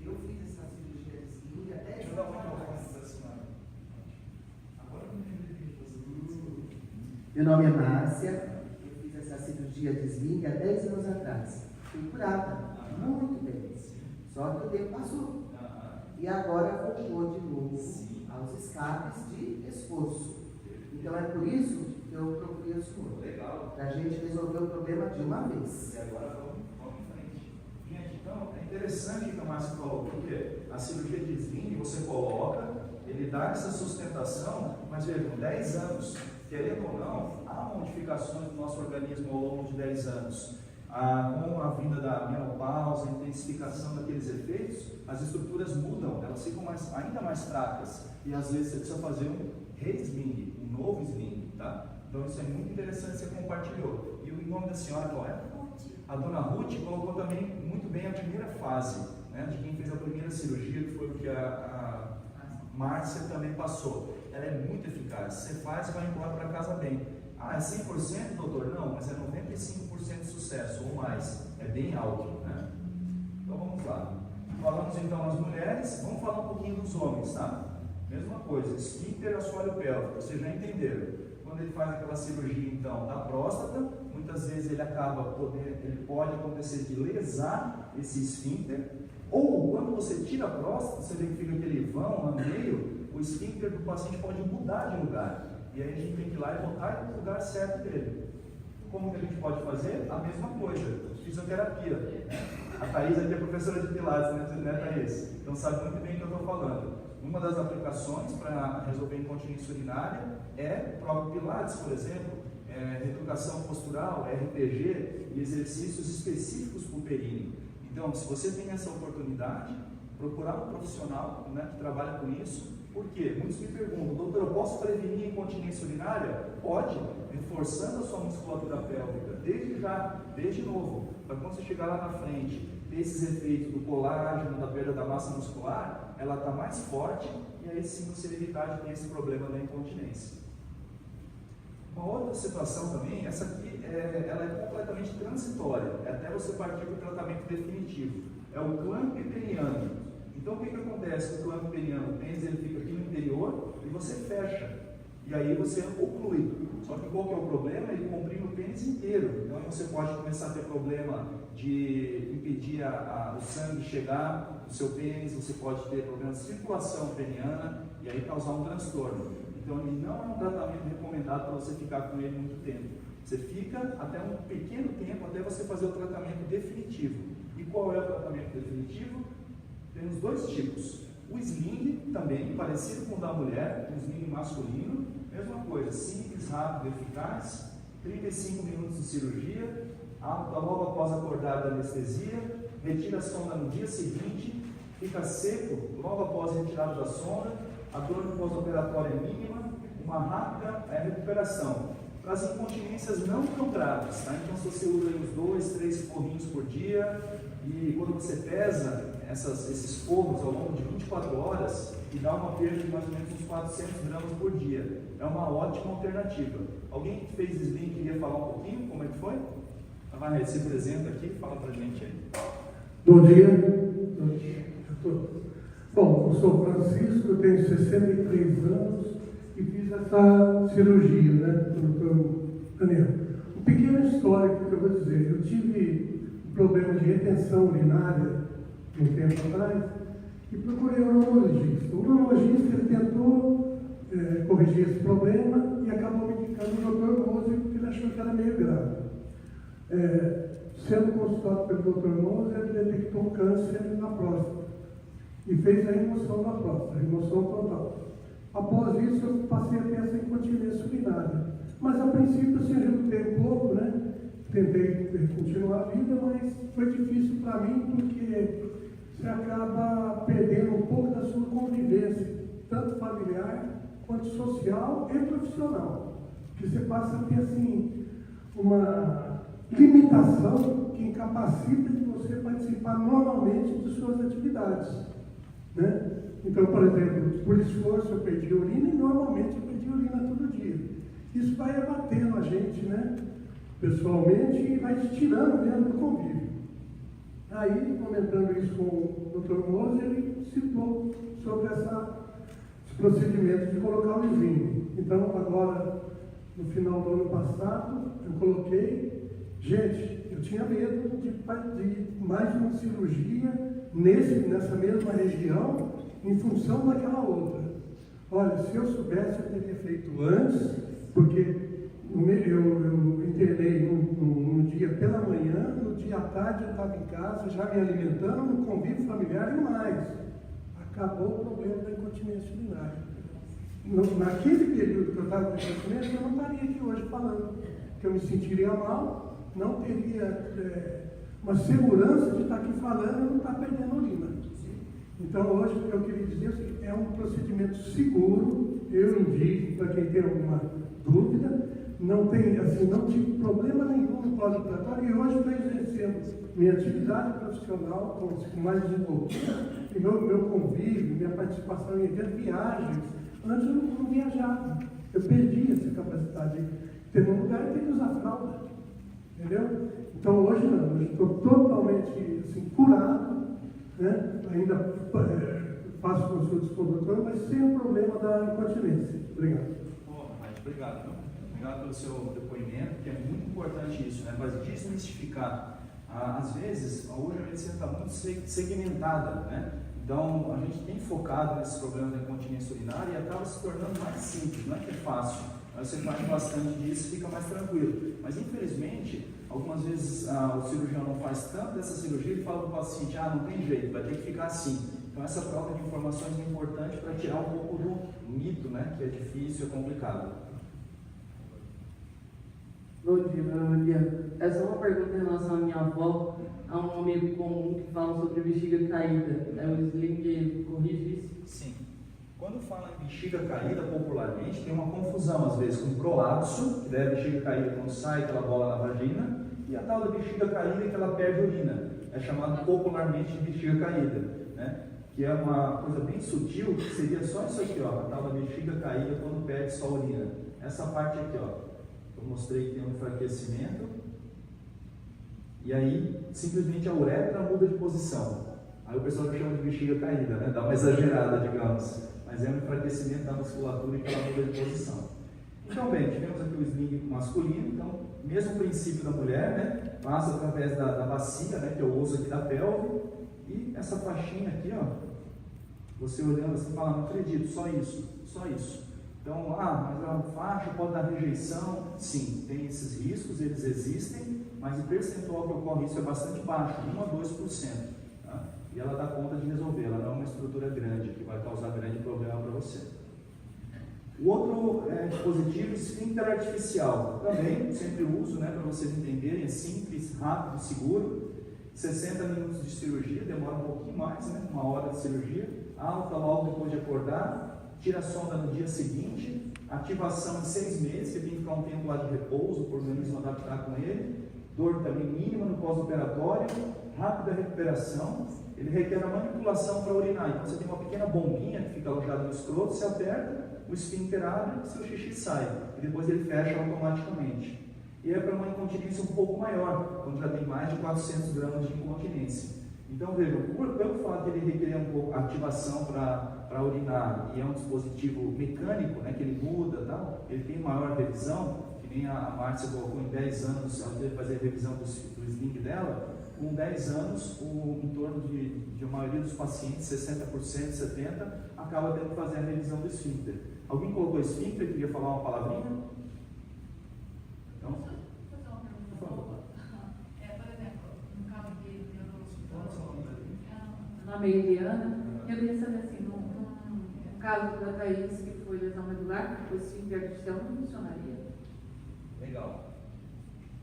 Eu fiz essa cirurgia de esguio há 10 Deixa eu dar anos uma atrás. informação para a senhora. Agora eu me lembrei de você. Meu nome é Márcia, eu fiz essa cirurgia de esguio há 10 anos atrás. Fui curada, muito bem. Só que o tempo passou. E agora voltou de novo aos escapes de esforço. Então é por isso que eu procurei o senhor. Legal. Para a gente resolver o problema de uma vez. E agora vamos em frente. Gente, então é interessante o que a Márcia falou, porque a cirurgia de sling você coloca, ele dá essa sustentação, mas veja, com 10 anos, querendo ou não, há modificações do nosso organismo ao longo de 10 anos. Com a vinda da menopausa, a intensificação daqueles efeitos, as estruturas mudam, elas ficam ainda mais fracas. E às vezes você precisa fazer um re-sling, um novo sling, tá? Então isso é muito interessante, você compartilhou. E o nome da senhora qual é? A dona Ruth colocou também muito bem a primeira fase, né, de quem fez a primeira cirurgia, que foi o que a Márcia também passou. Ela é muito eficaz, você faz e vai embora para casa bem. Ah, é 100%, doutor? Não, mas é 95% de sucesso ou mais, é bem alto, né? Então vamos lá. Falamos então nas mulheres, vamos falar um pouquinho dos homens, tá? Mesma coisa, esfíncter assoalho pélvico, vocês já entenderam. Quando ele faz aquela cirurgia então da próstata, muitas vezes ele pode acontecer de lesar esse esfíncter, ou quando você tira a próstata, você vê que fica aquele vão lá no meio, o esfíncter do paciente pode mudar de lugar. E aí a gente tem que ir lá e botar no lugar certo dele. Como que a gente pode fazer? A mesma coisa, fisioterapia. A Thaís aqui é professora de Pilates, né Thaís? Então sabe muito bem o que eu estou falando. Uma das aplicações para resolver incontinência urinária é o próprio Pilates, por exemplo, reeducação postural, RPG e exercícios específicos para o períneo. Então, se você tem essa oportunidade, procurar um profissional, né, que trabalha com isso. Por quê? Muitos me perguntam, doutor, eu posso prevenir a incontinência urinária? Pode, reforçando a sua musculatura pélvica, desde novo, para quando você chegar lá na frente, ter esses efeitos do colágeno, da perda da massa muscular, ela está mais forte e aí sim você evitar de ter esse problema da incontinência. Uma outra situação também, essa aqui, ela é completamente transitória, é até você partir para o tratamento definitivo, é o clamp peniano. Então o que acontece com o clamp peniano? O pênis ele fica aqui no interior e você fecha, e aí você oclui. Só que qual que é o problema? Ele comprime o pênis inteiro, então você pode começar a ter problema de impedir o sangue chegar no seu pênis, você pode ter problema de circulação peniana e aí causar um transtorno. Então ele não é um tratamento recomendado para você ficar com ele muito tempo. Você fica até um pequeno tempo até você fazer o tratamento definitivo. E qual é o tratamento definitivo? Temos 2 tipos. O sling, também parecido com o da mulher, o sling masculino, mesma coisa, simples, rápido, eficaz, 35 minutos de cirurgia, logo após acordar da anestesia, retira a sonda no dia seguinte, fica seco logo após a retirada da sonda, a dor no pós-operatório é mínima, uma rápida recuperação. Para as incontinências não tão graves, tá? Então se você usa uns 2, 3 forrinhos por dia, e quando você pesa esses forros ao longo de 24 horas, e dá uma perda de mais ou menos uns 400 gramas por dia. É uma ótima alternativa. Alguém que fez sling queria falar um pouquinho como é que foi? A Vanessa se apresenta aqui e fala pra gente aí. Bom dia. Bom, eu sou Francisco, eu tenho 63 anos e fiz essa cirurgia, né, doutor Daniel. Uma pequena história que eu vou dizer. Eu tive um problema de retenção urinária um tempo atrás e procurei um urologista. O urologista ele tentou corrigir esse problema e acabou me indicando o Dr. Moser, porque ele achou que era meio grave. Sendo consultado pelo Dr. Moser, ele detectou um câncer na próstata e fez a remoção da próstata, a remoção total. Após isso, eu passei a ter essa incontinência urinária. Mas, a princípio, assim, eu relutei um pouco, né? Tentei continuar a vida, mas foi difícil para mim, porque você acaba perdendo um pouco da sua convivência, tanto familiar, quanto social e profissional. Porque você passa a ter, assim, uma limitação que incapacita de você participar normalmente de suas atividades, né? Então, por exemplo, por esforço eu perdi urina e normalmente eu perdi urina todo dia. Isso vai abatendo a gente, né, pessoalmente, e vai te tirando mesmo do convívio. Aí, comentando isso com o Dr. Moser, ele citou sobre esse procedimento de colocar o sling. Então, agora, no final do ano passado, eu coloquei. Gente, eu tinha medo de mais uma cirurgia nessa mesma região, em função daquela outra. Olha, se eu soubesse, eu teria feito antes, porque eu internei no dia pela manhã, no dia à tarde eu estava em casa, já me alimentando, no convívio familiar e mais. Acabou o problema da incontinência urinária. Naquele período que eu estava com incontinência, eu não estaria aqui hoje falando, que eu me sentiria mal, não teria uma segurança de estar aqui falando e não estar perdendo urina. Então, hoje, o que eu queria dizer é um procedimento seguro, eu indico para quem tem alguma dúvida, não tive problema nenhum no pós-operatório, e hoje estou exercendo minha atividade profissional com mais desenvolvimento, e meu convívio, minha participação em eventos, viagens. Antes eu não viajava, eu perdi essa capacidade de ter um lugar e ter que usar fralda, entendeu? Então, hoje não, hoje estou totalmente curado, né? Ainda faço consultas com o doutor, mas sem o problema da incontinência. Obrigado. Obrigado. Obrigado pelo seu depoimento, que é muito importante isso, né? Para desmistificar. Às vezes, hoje a medicina está muito segmentada, né? Então, a gente tem focado nesses problemas da incontinência urinária e acaba se tornando mais simples, não é que é fácil. Mas você faz bastante disso e fica mais tranquilo. Mas, infelizmente, algumas vezes o cirurgião não faz tanto dessa cirurgia, ele fala para o paciente, não tem jeito, vai ter que ficar assim. Então, essa troca de informações é importante para tirar um pouco do mito, né, que é difícil, é complicado. Bom dia, meu nome é Lia. É só uma pergunta em relação à minha avó. Há um amigo comum que fala sobre bexiga caída. É o sling corrige isso? Sim. Quando fala em bexiga caída, popularmente, tem uma confusão, às vezes, com prolapso, que é a bexiga caída quando sai aquela bola na vagina, e a tal da bexiga caída que ela perde urina. É chamado popularmente de bexiga caída, né? Que é uma coisa bem sutil, que seria só isso aqui, ó, a tal da bexiga caída quando perde só urina. Essa parte aqui, ó, eu mostrei que tem um enfraquecimento, e aí simplesmente a uretra muda de posição. Aí o pessoal chama de bexiga caída, né? Dá uma exagerada, digamos, mas é um enfraquecimento da musculatura que ela muda de posição. Então, bem, tivemos aqui o sling masculino, então, mesmo princípio da mulher, né? Passa através da bacia, né? Que é o osso aqui da pelve, e essa faixinha aqui, ó, você olhando assim, fala, não acredito, só isso, só isso. Então, mas a faixa pode dar rejeição. Sim, tem esses riscos, eles existem, mas o percentual que ocorre isso é bastante baixo, 1 a 2%. Tá? E ela dá conta de resolver, ela não é uma estrutura grande, que vai causar grande problema para você. O outro dispositivo, esfíncter artificial. Também, sempre uso, né, para vocês entenderem, é simples, rápido, seguro. 60 minutos de cirurgia, demora um pouquinho mais, né, 1 hora de cirurgia. Alta logo depois de acordar. Tira a sonda no dia seguinte, ativação em 6 meses, você tem que ficar um tempo lá de repouso, para o organismo adaptar com ele, dor também mínima no pós-operatório, rápida recuperação, ele requer a manipulação para urinar, então você tem uma pequena bombinha que fica alojada no escroto, você aperta, o esfíncter abre e seu xixi sai, e depois ele fecha automaticamente. E é para uma incontinência um pouco maior, quando já tem mais de 400 gramas de incontinência. Então vejam, pelo fato de ele requerer um pouco ativação para urinar e é um dispositivo mecânico, né, que ele muda, tal, ele tem maior revisão, que nem a Márcia colocou em 10 anos, ela teve que fazer a revisão do sling dela, com 10 anos, em torno de a maioria dos pacientes, 60%, 70%, acaba tendo que fazer a revisão do esfíncter. Alguém colocou esfíncter, queria falar uma palavrinha? Então, por favor. Meu nome é Eliana, e eu queria saber assim, no caso da Thaís, que foi lesão medular, que foi esfíncter artificial, não funcionaria? Legal.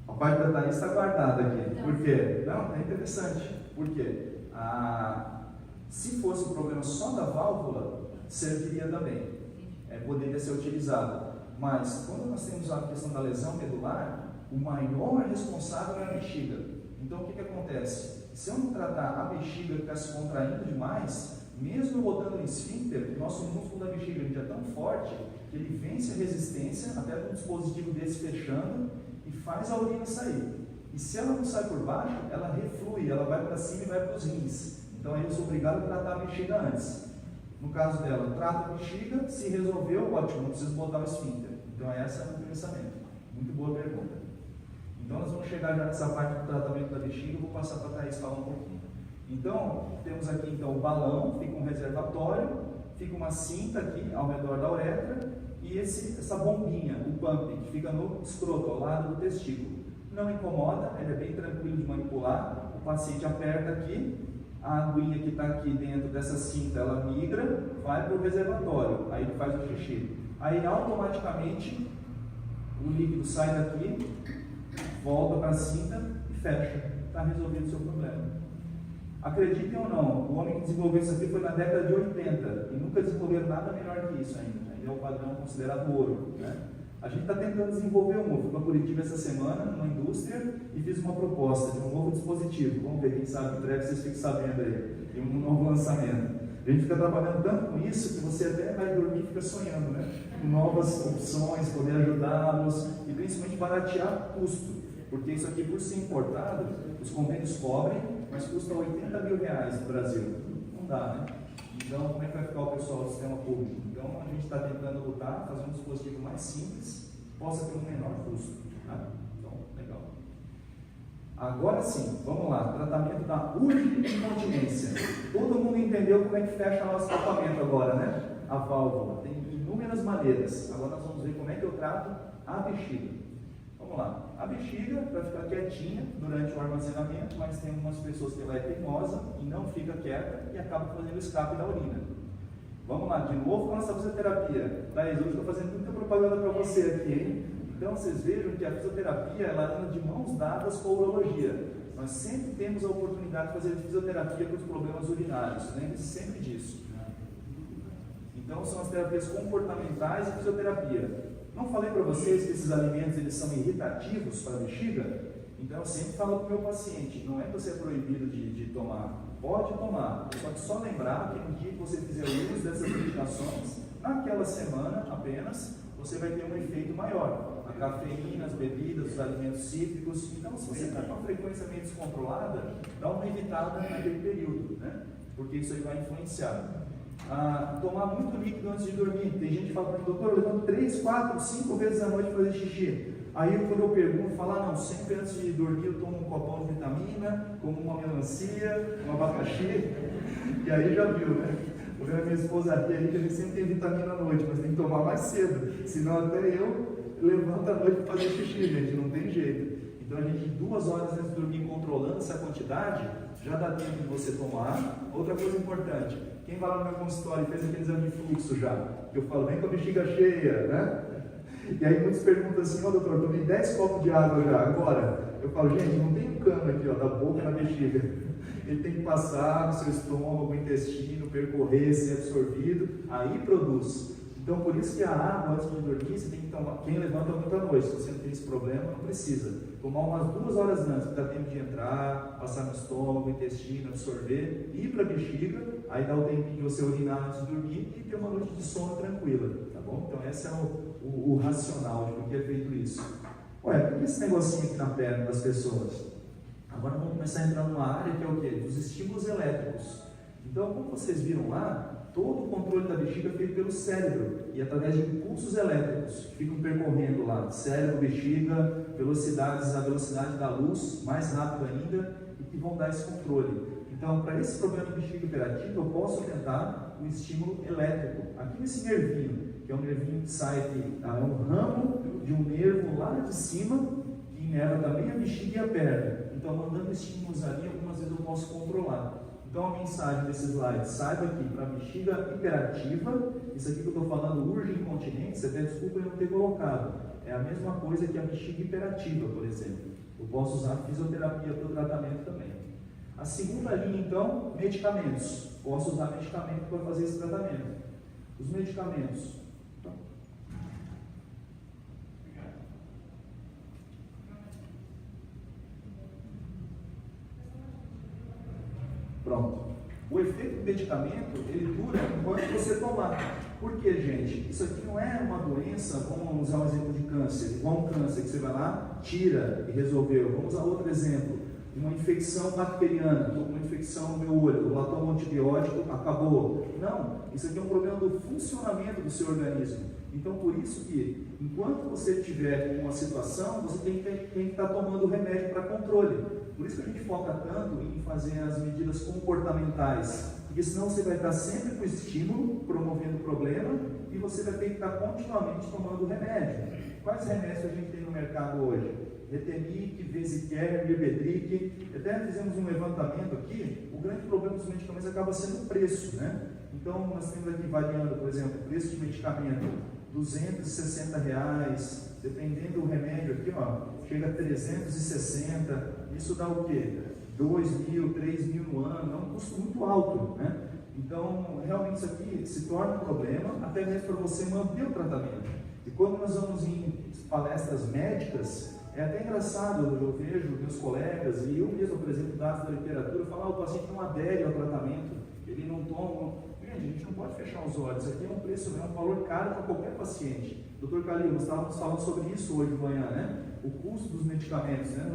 A parte da Thaís está guardada aqui. Por quê? Não, é interessante. Por quê? Se fosse o problema só da válvula, serviria também. Poderia ser utilizado. Mas, quando nós temos a questão da lesão medular, o maior responsável é a bexiga. Então o que acontece? Se eu não tratar a bexiga que está se contraindo demais, mesmo botando o esfíncter, o nosso músculo da bexiga ele é tão forte que ele vence a resistência até do dispositivo desse fechando e faz a urina sair. E se ela não sai por baixo, ela reflui, ela vai para cima e vai para os rins. Então aí eu sou obrigado a tratar a bexiga antes. No caso dela, trata a bexiga, se resolveu, ótimo, não preciso botar o esfíncter. Então esse é o meu pensamento. Muito boa pergunta. Então nós vamos chegar já nessa parte do tratamento da bexiga, eu vou passar para a Thaís falar um pouquinho. Então, temos aqui então o balão, fica um reservatório, fica uma cinta aqui ao redor da uretra e essa bombinha, o pump, que fica no escroto, ao lado do testículo. Não incomoda, ele é bem tranquilo de manipular, o paciente aperta aqui, a aguinha que está aqui dentro dessa cinta, ela migra, vai para o reservatório, aí ele faz o xixi. Aí automaticamente o líquido sai daqui, volta para a cinta e fecha. Está resolvido o seu problema. Acreditem ou não, o homem que desenvolveu isso aqui foi na década de 80 e nunca desenvolveram nada melhor que isso ainda. Ainda é o padrão considerado ouro. Né? A gente está tentando desenvolver um novo. Fui para Curitiba essa semana, numa indústria, e fiz uma proposta de um novo dispositivo. Vamos ver, quem sabe, em breve vocês ficam sabendo aí, de um novo lançamento. A gente fica trabalhando tanto com isso que você até vai dormir e fica sonhando, né? Com novas opções, poder ajudá-los e principalmente baratear custo. Porque isso aqui, por ser importado, os convênios cobrem, mas custa R$80 mil no Brasil. Não dá, né? Então, como é que vai ficar o pessoal do sistema público? Então, a gente está tentando lutar, fazer um dispositivo mais simples, que possa ter um menor custo. Tá? Então, legal. Agora sim, vamos lá. Tratamento da urge-incontinência. Todo mundo entendeu como é que fecha o nosso escapamento agora, né? A válvula. Tem inúmeras maneiras. Agora nós vamos ver como é que eu trato a bexiga. Vamos lá. A bexiga vai ficar quietinha durante o armazenamento, mas tem algumas pessoas que ela é teimosa e não fica quieta e acaba fazendo escape da urina. Vamos lá, de novo com a nossa fisioterapia. Thaís, hoje estou fazendo muita propaganda para você aqui, hein? Então vocês vejam que a fisioterapia ela anda de mãos dadas com a urologia. Nós sempre temos a oportunidade de fazer fisioterapia para os problemas urinários. Lembre-se sempre disso. Então são as terapias comportamentais e fisioterapia. Não falei para vocês que esses alimentos eles são irritativos para a bexiga? Então eu sempre falo para o meu paciente, não é que você é proibido de tomar, pode tomar, só que só lembrar que no dia que você fizer uso dessas medicações, naquela semana apenas, você vai ter um efeito maior. A cafeína, as bebidas, os alimentos cítricos. Então se você está com uma frequência meio descontrolada, dá uma evitada naquele período, né? Porque isso aí vai influenciar. Tomar muito líquido antes de dormir. Tem gente que fala para mim, doutor, eu levanto 3, 4, 5 vezes à noite para fazer xixi. Aí quando eu pergunto, falo, não, sempre antes de dormir eu tomo um copão de vitamina, como uma melancia, um abacaxi, e aí já viu, né? Eu vejo a minha esposa aqui, a gente sempre tem vitamina à noite, mas tem que tomar mais cedo, senão até eu levanto à noite para fazer xixi, gente, não tem jeito. Então a gente 2 horas antes de dormir controlando essa quantidade, já dá tempo de você tomar. Outra coisa importante, quem vai lá no meu consultório e fez aquele exame de fluxo já, eu falo, vem com a bexiga cheia, né? E aí muitos perguntam assim, doutor, tomei 10 copos de água já, agora? Eu falo, gente, não tem um cano aqui, da boca na bexiga. Ele tem que passar no seu estômago, no intestino, percorrer, ser absorvido, aí produz. Então, por isso que a água, antes de dormir, você tem que tomar. Quem levanta muito à noite, se você não tem esse problema, não precisa. Tomar umas 2 horas antes, para dar tempo de entrar, passar no estômago, intestino, absorver, ir para a bexiga, aí dá o tempinho de você urinar antes de dormir e ter uma noite de sono tranquila, tá bom? Então, esse é o racional de por que é feito isso. Ué, por que esse negocinho aqui na perna das pessoas? Agora vamos começar a entrar numa área que é o quê? Dos estímulos elétricos. Então, como vocês viram lá, todo o controle da bexiga é feito pelo cérebro e através de impulsos elétricos que ficam percorrendo lá, cérebro, bexiga, velocidades, a velocidade da luz, mais rápido ainda, e que vão dar esse controle. Então, para esse problema de bexiga hiperativa, eu posso tentar um estímulo elétrico. Aqui nesse nervinho, que é um nervinho que sai aqui, é um ramo de um nervo lá de cima, que inerva também a bexiga e a perna. Então, mandando estímulos ali, algumas vezes eu posso controlar. Então a mensagem desse slide, saiba que para bexiga hiperativa, isso aqui que eu estou falando, urge incontinência, até desculpa eu não ter colocado, é a mesma coisa que a bexiga hiperativa, por exemplo. Eu posso usar fisioterapia para o tratamento também. A segunda linha, então, medicamentos. Posso usar medicamento para fazer esse tratamento. Os medicamentos. Pronto. O efeito do medicamento, ele dura enquanto você tomar. Por quê, gente? Isso aqui não é uma doença, vamos usar um exemplo de câncer, igual um câncer que você vai lá, tira e resolveu. Vamos usar outro exemplo, uma infecção bacteriana, estou com uma infecção no meu olho, eu lá tomo um antibiótico, acabou. Não, isso aqui é um problema do funcionamento do seu organismo. Então, por isso que, enquanto você estiver com uma situação, você tem que estar tomando remédio para controle. Por isso que a gente foca tanto em fazer as medidas comportamentais, porque senão você vai estar sempre com estímulo, promovendo problema, e você vai ter que estar continuamente tomando remédio. Quais remédios que a gente tem no mercado hoje? Retemic, Vesicare, Libedric. Até fizemos um levantamento aqui. O grande problema dos medicamentos acaba sendo o preço, né? Então, nós temos aqui variando, por exemplo, o preço de medicamento, R$260, dependendo do remédio aqui, ó, chega a 360, isso dá o quê? 2.000, 3.000 no ano, é um custo muito alto, né? Então, realmente isso aqui se torna um problema, até mesmo para você manter o tratamento. E quando nós vamos em palestras médicas, é até engraçado, eu vejo meus colegas, e eu mesmo, por exemplo, dados da literatura, falar, o paciente não adere ao tratamento, ele não toma. Gente, a gente não pode fechar os olhos, isso aqui é um preço, é um valor caro para qualquer paciente. Dr. Calil, nós estávamos falando sobre isso hoje de manhã, né? O custo dos medicamentos, né?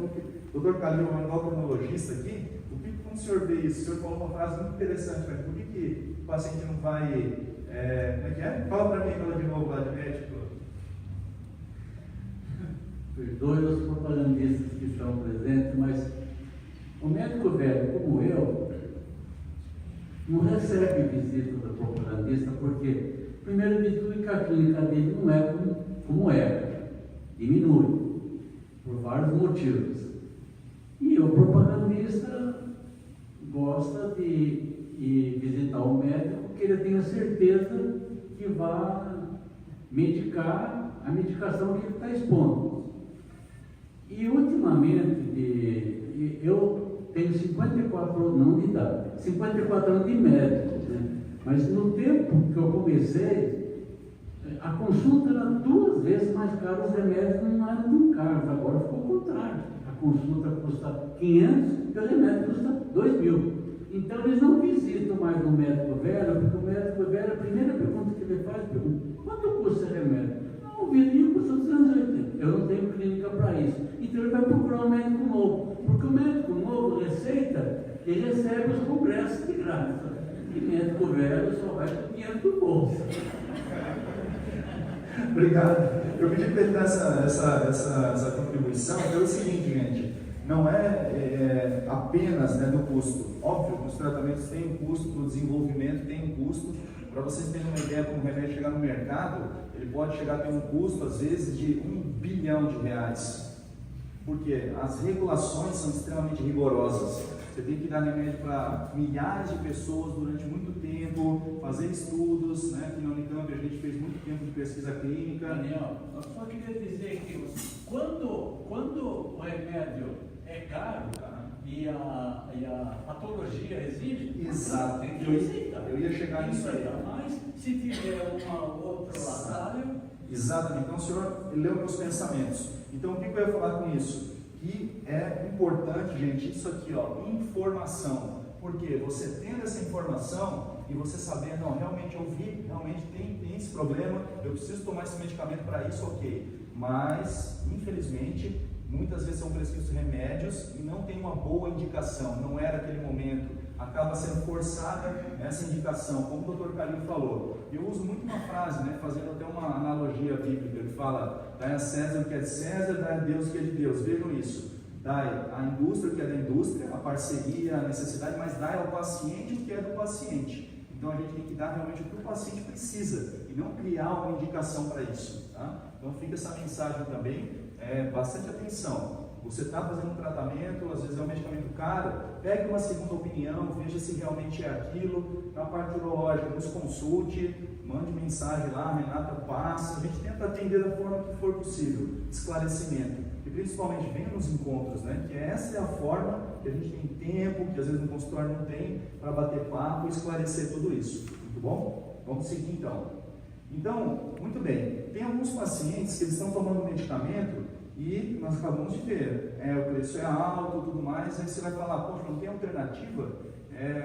O Dr. Calil é um endocrinologista aqui, quando o senhor vê isso, o senhor falou uma frase muito interessante, mas por que o paciente não vai, como é que é? Fala para mim ela de novo lá de médico. Perdoe os propagandistas que estão presentes, mas o médico velho, como eu, não recebe visita do propagandista, porque, primeiro de tudo, que a clínica dele não é como era, diminui, por vários motivos. E o propagandista gosta de ir visitar o médico, porque ele tem a certeza que vai medicar a medicação que ele está expondo. E ultimamente, eu tenho 54 anos, não de idade, 54 anos de médico, né? Mas no tempo que eu comecei, a consulta era 2 vezes mais cara, os remédios não eram tão caros, agora ficou o contrário. A consulta custa 500 e o remédio custa 2.000. Então eles não visitam mais o médico velho, porque o médico velho, a primeira pergunta que ele faz, pergunta, quanto custa esse remédio? O vidinho custa 280, eu não tenho clínica para isso. Então ele vai procurar um médico novo, porque o médico novo receita, ele recebe os congressos de graça. E médico velho só vai com dinheiro do bolso. Obrigado. Eu pedi para ele dar essa contribuição pelo seguinte, gente, não é apenas, né, do custo. Óbvio que os tratamentos têm um custo, para o desenvolvimento tem um custo. Para vocês terem uma ideia, como o remédio chegar no mercado, ele pode chegar a ter um custo, às vezes, de R$1 bilhão. Porque as regulações são extremamente rigorosas. Você tem que dar remédio para milhares de pessoas durante muito tempo, fazer estudos, né? Aqui na Unicamp a gente fez muito tempo de pesquisa clínica. Daniel, eu só queria dizer que quando o remédio é caro e a patologia exige, exato, tem que receitar. Eu ia chegar nisso aí. Mas se tiver uma outra área. Exatamente, então o senhor leu meus pensamentos. Então o que eu ia falar com isso? Que é importante, gente, isso aqui, ó, informação. Porque você tendo essa informação e você saber, não, realmente eu vi, realmente tem esse problema, eu preciso tomar esse medicamento para isso, ok. Mas, infelizmente, muitas vezes são prescritos remédios e não tem uma boa indicação, não era aquele momento, acaba sendo forçada essa indicação, como o Dr. Calil falou. Eu uso muito uma frase, né, fazendo até uma analogia bíblica, que fala, dai a César o que é de César, dai a Deus o que é de Deus. Vejam isso, dai a indústria o que é da indústria, a parceria, a necessidade, mas dai ao paciente o que é do paciente. Então a gente tem que dar realmente o que o paciente precisa e não criar uma indicação para isso, tá? Então fica essa mensagem também, bastante atenção. Você está fazendo um tratamento, às vezes é um medicamento caro, pegue uma segunda opinião, veja se realmente é aquilo. Na parte urológica, nos consulte, mande mensagem lá, a Renata passa, a gente tenta atender da forma que for possível, esclarecimento. E principalmente venha nos encontros, né? Que essa é a forma que a gente tem tempo, que às vezes no consultório não tem, para bater papo e esclarecer tudo isso. Muito bom? Vamos seguir então. Então, muito bem, tem alguns pacientes que eles estão tomando medicamento e nós acabamos de ver, o preço é alto, tudo mais, aí você vai falar, poxa, não tem alternativa?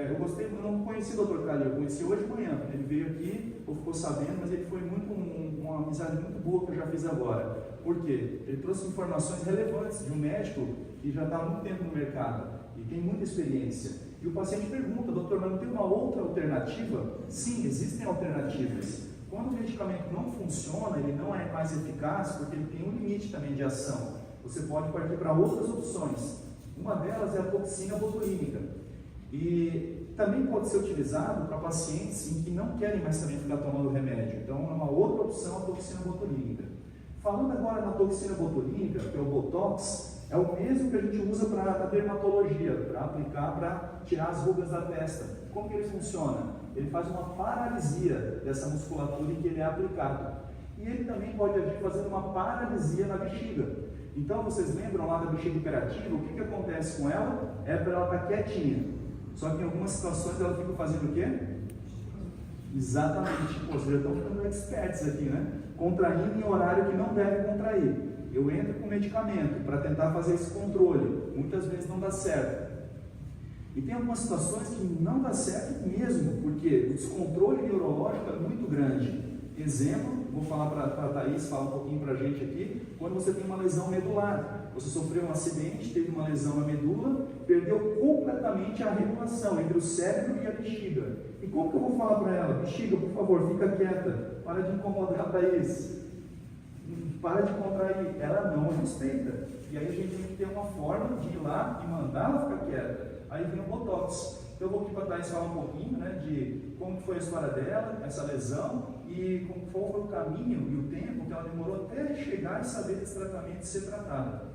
eu gostei, eu não conheci o Dr. Calil, eu conheci hoje de manhã. Ele veio aqui, ou ficou sabendo, mas ele foi uma amizade muito boa que eu já fiz agora. Por quê? Ele trouxe informações relevantes de um médico que já está há muito tempo no mercado e tem muita experiência. E o paciente pergunta, doutor, mas não tem uma outra alternativa? Sim, existem alternativas. Quando o medicamento não funciona, ele não é mais eficaz, porque ele tem um limite também de ação. Você pode partir para outras opções. Uma delas é a toxina botulínica. E também pode ser utilizado para pacientes em que não querem mais também ficar tomando remédio. Então, é uma outra opção a toxina botulínica. Falando agora na toxina botulínica, que é o Botox, é o mesmo que a gente usa para a dermatologia, para aplicar, para tirar as rugas da testa. Como que ele funciona? Ele faz uma paralisia dessa musculatura em que ele é aplicado. E ele também pode agir fazendo uma paralisia na bexiga. Então, vocês lembram lá da bexiga hiperativa? O que acontece com ela? É para ela estar quietinha. Só que em algumas situações ela fica fazendo o quê? Exatamente. Pô, vocês já estão ficando experts aqui, né? Contraindo em horário que não deve contrair. Eu entro com medicamento para tentar fazer esse controle. Muitas vezes não dá certo. E tem algumas situações que não dá certo mesmo, porque o descontrole neurológico é muito grande. Exemplo, vou falar para a Thaís, falar um pouquinho para a gente aqui, quando você tem uma lesão medular. Você sofreu um acidente, teve uma lesão na medula, perdeu completamente a regulação entre o cérebro e a bexiga. E como que eu vou falar para ela? Bexiga, por favor, fica quieta, para de incomodar a Thaís, para de contrair. Ela não respeita. E aí a gente tem que ter uma forma de ir lá e mandar ela ficar quieta. Aí vem o Botox. Então eu vou aqui para a Thaís falar um pouquinho, né, de como foi a história dela, essa lesão, e qual foi o caminho e o tempo que ela demorou até chegar e saber desse tratamento e ser tratada.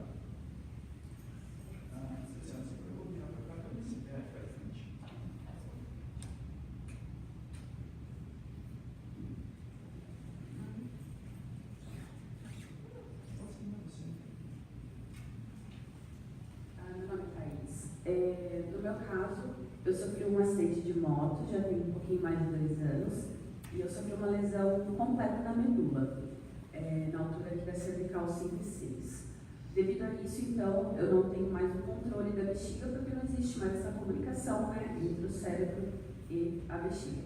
Meu nome é Thaís. No meu caso, eu sofri um acidente de moto, já tem um pouquinho mais de 2 anos, e eu sofri uma lesão completa na medula, na altura aqui da cervical 5 e 6. Devido a isso, então, eu não tenho mais o controle da bexiga, porque não existe mais essa comunicação, né, entre o cérebro e a bexiga.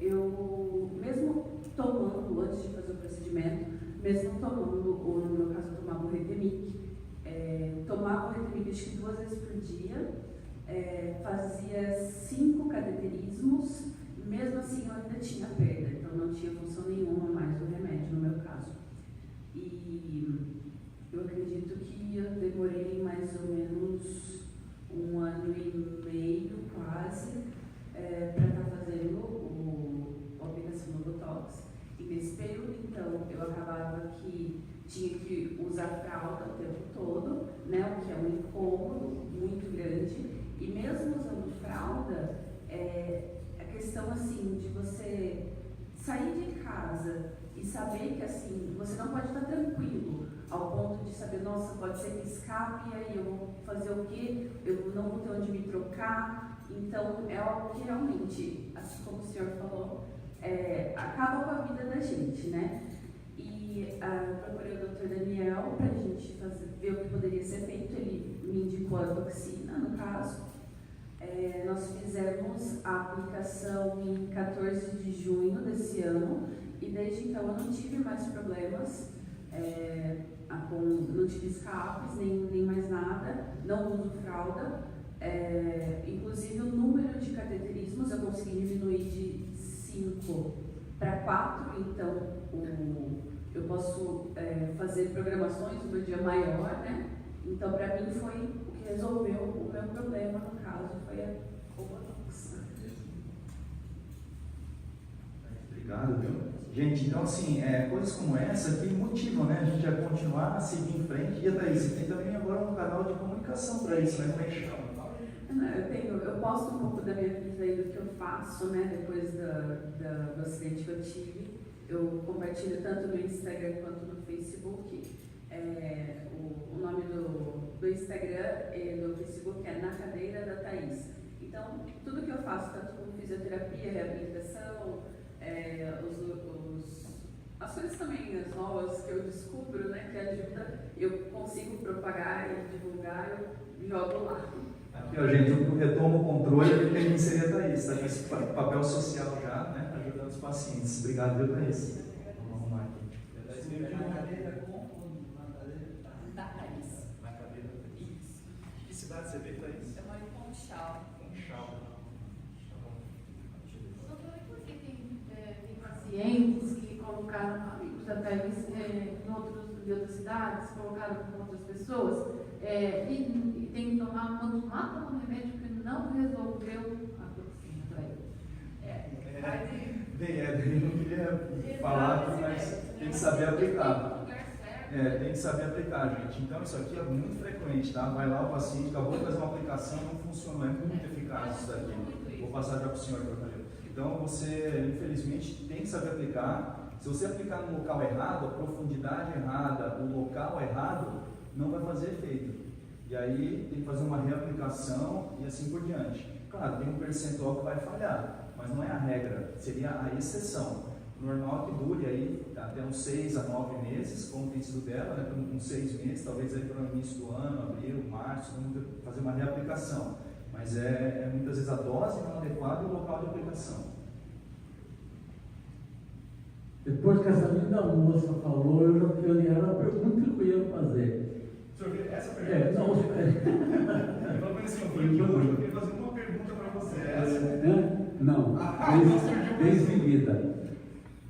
Eu, mesmo tomando, antes de fazer o procedimento, mesmo tomando, ou no meu caso, eu tomava o Retemic, tomava o Retemic acho que 2 vezes por dia, fazia 5 cateterismos, mesmo assim eu ainda tinha perda, então não tinha função nenhuma mais do remédio no meu caso. E eu acredito que eu demorei mais ou menos 1 ano e meio quase para estar fazendo a aplicação do Botox. E nesse período, então, eu acabava que tinha que usar fralda o tempo todo, né, o que é um incômodo muito grande. E mesmo usando fralda, a questão assim de você sair de casa e saber que assim, você não pode estar tranquilo ao ponto de saber, nossa, pode ser que escape, e aí eu vou fazer o quê? Eu não vou ter onde me trocar. Então, é algo que realmente, assim como o senhor falou, acaba com a vida da gente, né? E procurei o Dr. Daniel para a gente ver o que poderia ser feito. Ele me indicou a toxina, no caso. Nós fizemos a aplicação em 14 de junho desse ano e desde então eu não tive mais problemas, não tive escapes, nem mais nada, não uso fralda. Inclusive o número de cateterismos eu consegui diminuir de 5 para 4, então eu posso fazer programações no meu dia maior, né? Então para mim foi o que resolveu o meu problema, no caso, foi o Botox. Obrigado, viu? Gente, então assim, coisas como essa que motivam, né, a gente a continuar a seguir em frente. E a Thaís, tem também agora um canal de comunicação para isso, né? Como é que chama? Eu posto um pouco da minha vida e do que eu faço, né, depois do acidente que eu tive. Eu compartilho tanto no Instagram quanto no Facebook. O nome do Instagram e do Facebook é Na Cadeira da Thaís. Então, tudo que eu faço, tanto como fisioterapia, reabilitação, as coisas também, as novas que eu descubro, né, que ajuda, eu consigo propagar e divulgar, eu jogo lá. Aqui, ó, gente, o retoma o controle, ele tem que inserir a Thaís, tá? Esse papel social já, né? Ajudando os pacientes. Obrigado, viu, Thaís? Vamos arrumar aqui. A Thaís veio de uma cadeira Da Thaís. na cadeira. Isso. Que cidade você veio, Thaís? Eu moro em Conchal. Conchal. Doutora, por que tem pacientes que colocaram amigos da Thaís em outras cidades, colocaram com outras pessoas, e tem que tomar, quando mata um remédio que não resolveu a toxina para ele? Ele não queria falar, mas tem que saber aplicar. Tem que saber aplicar, gente. Então, isso aqui é muito frequente, tá? Vai lá o paciente, acabou de fazer uma aplicação, não funcionou, é muito eficaz isso daqui. Vou passar já para o senhor, doutor. Então, você, infelizmente, tem que saber aplicar. Se você aplicar no local errado, a profundidade errada, o local errado, não vai fazer efeito. E aí, tem que fazer uma reaplicação e assim por diante. Claro, tem um percentual que vai falhar, mas não é a regra, seria a exceção. O normal é que dure aí até uns 6 a 9 meses, como tem sido dela, né? Uns 6 meses, talvez aí para o início do ano, abril, março, vamos fazer uma reaplicação. Mas muitas vezes a dose não adequada e o local de aplicação. Depois que essa linda moça falou, eu já fui a pergunta que eu ia fazer. O senhor quer essa pergunta? Não, Pelo menos assim, eu falei hoje, eu queria fazer uma pergunta para você. Não, bem seguida.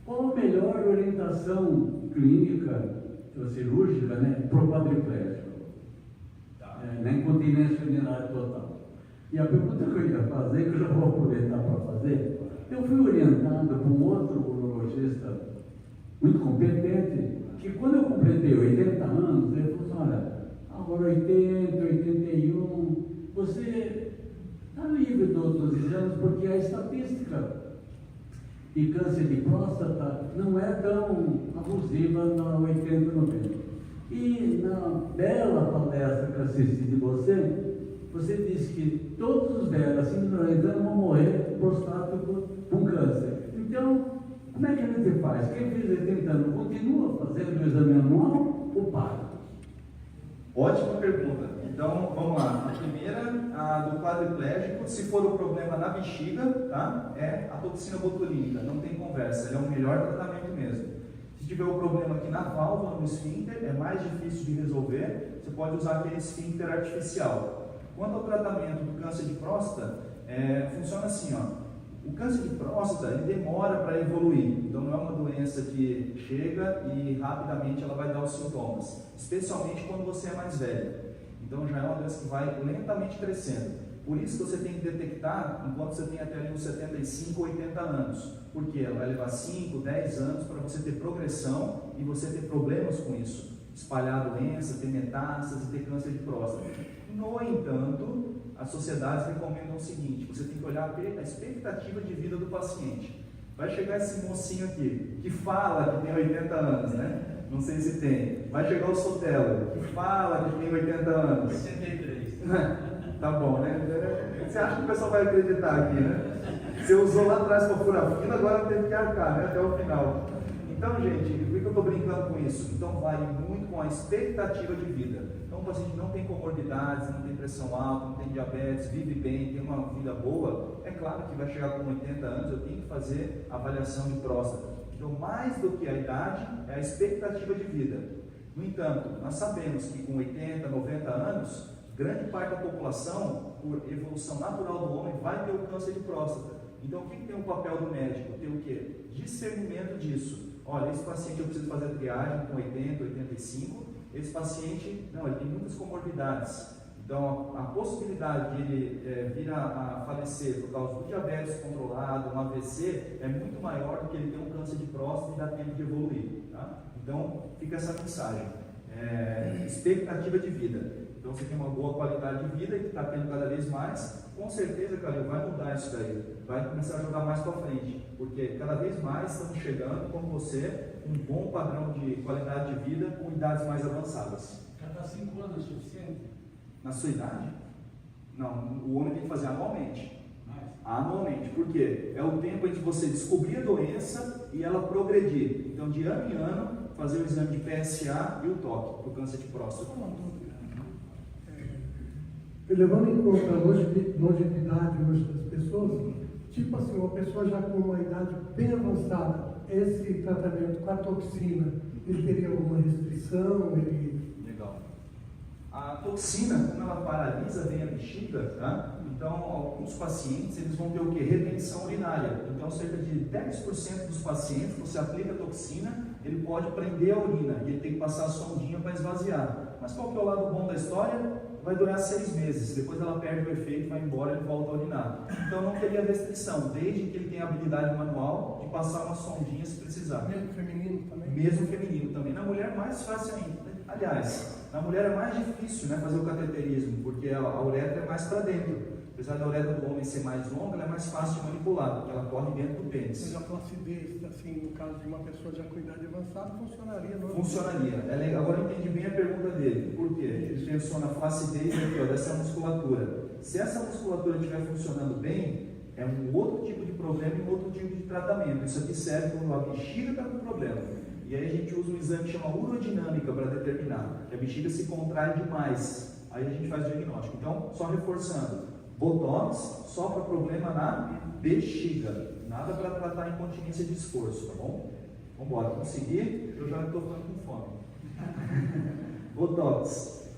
Qual a melhor orientação clínica ou cirúrgica, né, para o quadriplégico? Na incontinência urinária total. E a pergunta que eu ia fazer, que eu já vou aproveitar para fazer, eu fui orientado por um outro urologista muito competente, que quando eu completei 80 anos, ele falou assim, olha, agora 80, 81, você está livre dos exames, porque a estatística de câncer de próstata não é tão abusiva na 80, 90. E na bela palestra que assisti de você disse que todos os velhos acima de 90 anos vão morrer prostático com câncer. Então, como é que a gente faz? Quem fez 80 anos continua fazendo o exame anual ou para? Ótima pergunta. Então, vamos lá. A primeira, a do quadriplégico, se for o problema na bexiga, tá? É a toxina botulínica, não tem conversa, ele é o melhor tratamento mesmo. Se tiver o problema aqui na válvula, no esfíncter, é mais difícil de resolver, você pode usar aquele esfíncter artificial. Quanto ao tratamento do câncer de próstata, funciona assim, ó. O câncer de próstata, ele demora para evoluir, então não é uma doença que chega e rapidamente ela vai dar os sintomas, especialmente quando você é mais velho. Então já é uma doença que vai lentamente crescendo. Por isso que você tem que detectar enquanto você tem até ali uns 75, 80 anos, porque ela vai levar 5, 10 anos para você ter progressão e você ter problemas com isso, espalhar a doença, ter metástases e ter câncer de próstata. No entanto, as sociedades recomendam o seguinte: você tem que olhar a expectativa de vida do paciente. Vai chegar esse mocinho aqui, que fala que tem 80 anos, né? Não sei se tem. Vai chegar o Sotelo, que fala que tem 80 anos. 83. Tá bom, né? Você acha que o pessoal vai acreditar aqui, né? Você usou lá atrás para furar a fila, agora teve que arcar, né? Até o final. Então, gente, por que eu estou brincando com isso? Então, vale muito com a expectativa de vida. Então, o paciente não tem comorbidades, não tem pressão alta, não tem diabetes, vive bem, tem uma vida boa. É claro que vai chegar com 80 anos, eu tenho que fazer avaliação de próstata. Então, mais do que a idade, é a expectativa de vida. No entanto, nós sabemos que com 80, 90 anos, grande parte da população, por evolução natural do homem, vai ter o câncer de próstata. Então, o que tem o papel do médico? Tem o quê? Discernimento disso. Olha, esse paciente eu preciso fazer a triagem com 80, 85. Esse paciente, não, ele tem muitas comorbidades. Então, a possibilidade de ele vir a falecer por causa do diabetes controlado, um AVC, é muito maior do que ele ter um câncer de próstata e dar tempo de evoluir. Tá? Então, fica essa mensagem. Expectativa de vida. Então, você tem uma boa qualidade de vida e está tendo cada vez mais. Com certeza, Calil, vai mudar isso daí. Vai começar a jogar mais para frente. Porque cada vez mais estamos chegando, como você, um bom padrão de qualidade de vida com idades mais avançadas. Cada 5 anos é suficiente? Na sua idade? Não, o homem tem que fazer anualmente. Anualmente, por quê? É o tempo entre você descobrir a doença e ela progredir. Então, de ano em ano, fazer o exame de PSA e o toque para o câncer de próstata. levando em conta a longevidade hoje das pessoas, tipo assim, uma pessoa já com uma idade bem avançada, esse tratamento com a toxina, ele teria alguma restrição? Legal. A toxina, como ela paralisa bem a bexiga, tá? Então alguns pacientes eles vão ter o quê? Retenção urinária. Então cerca de 10% dos pacientes, você aplica a toxina, ele pode prender a urina e ele tem que passar a sondinha para esvaziar. Mas qual que é o lado bom da história? Vai durar 6 meses, depois ela perde o efeito, vai embora e ele volta a urinar. Então não teria restrição, desde que ele tenha habilidade manual de passar uma sondinha se precisar. Mesmo feminino também? Mesmo feminino também. Na mulher mais fácil ainda. Aliás, na mulher é mais difícil, né, fazer o cateterismo, porque a uretra é mais para dentro. Apesar da uretra do homem ser mais longa, ela é mais fácil de manipular, porque ela corre dentro do pênis. Mas a flacidez, assim, no caso de uma pessoa já com idade avançada, funcionaria, não? Funcionaria. Agora eu entendi bem a pergunta dele. Por quê? Ele pensou na flacidez aqui, ó, dessa musculatura. Se essa musculatura estiver funcionando bem, é um outro tipo de problema e um outro tipo de tratamento. Isso aqui serve quando a bexiga está com problema. E aí a gente usa um exame que chama urodinâmica para determinar que a bexiga se contrai demais. Aí a gente faz o diagnóstico. Então, só reforçando, Botox só para problema na bexiga, nada para tratar a incontinência de esforço, tá bom? Vamos embora, vamos seguir, eu já estou ficando com fome. Botox,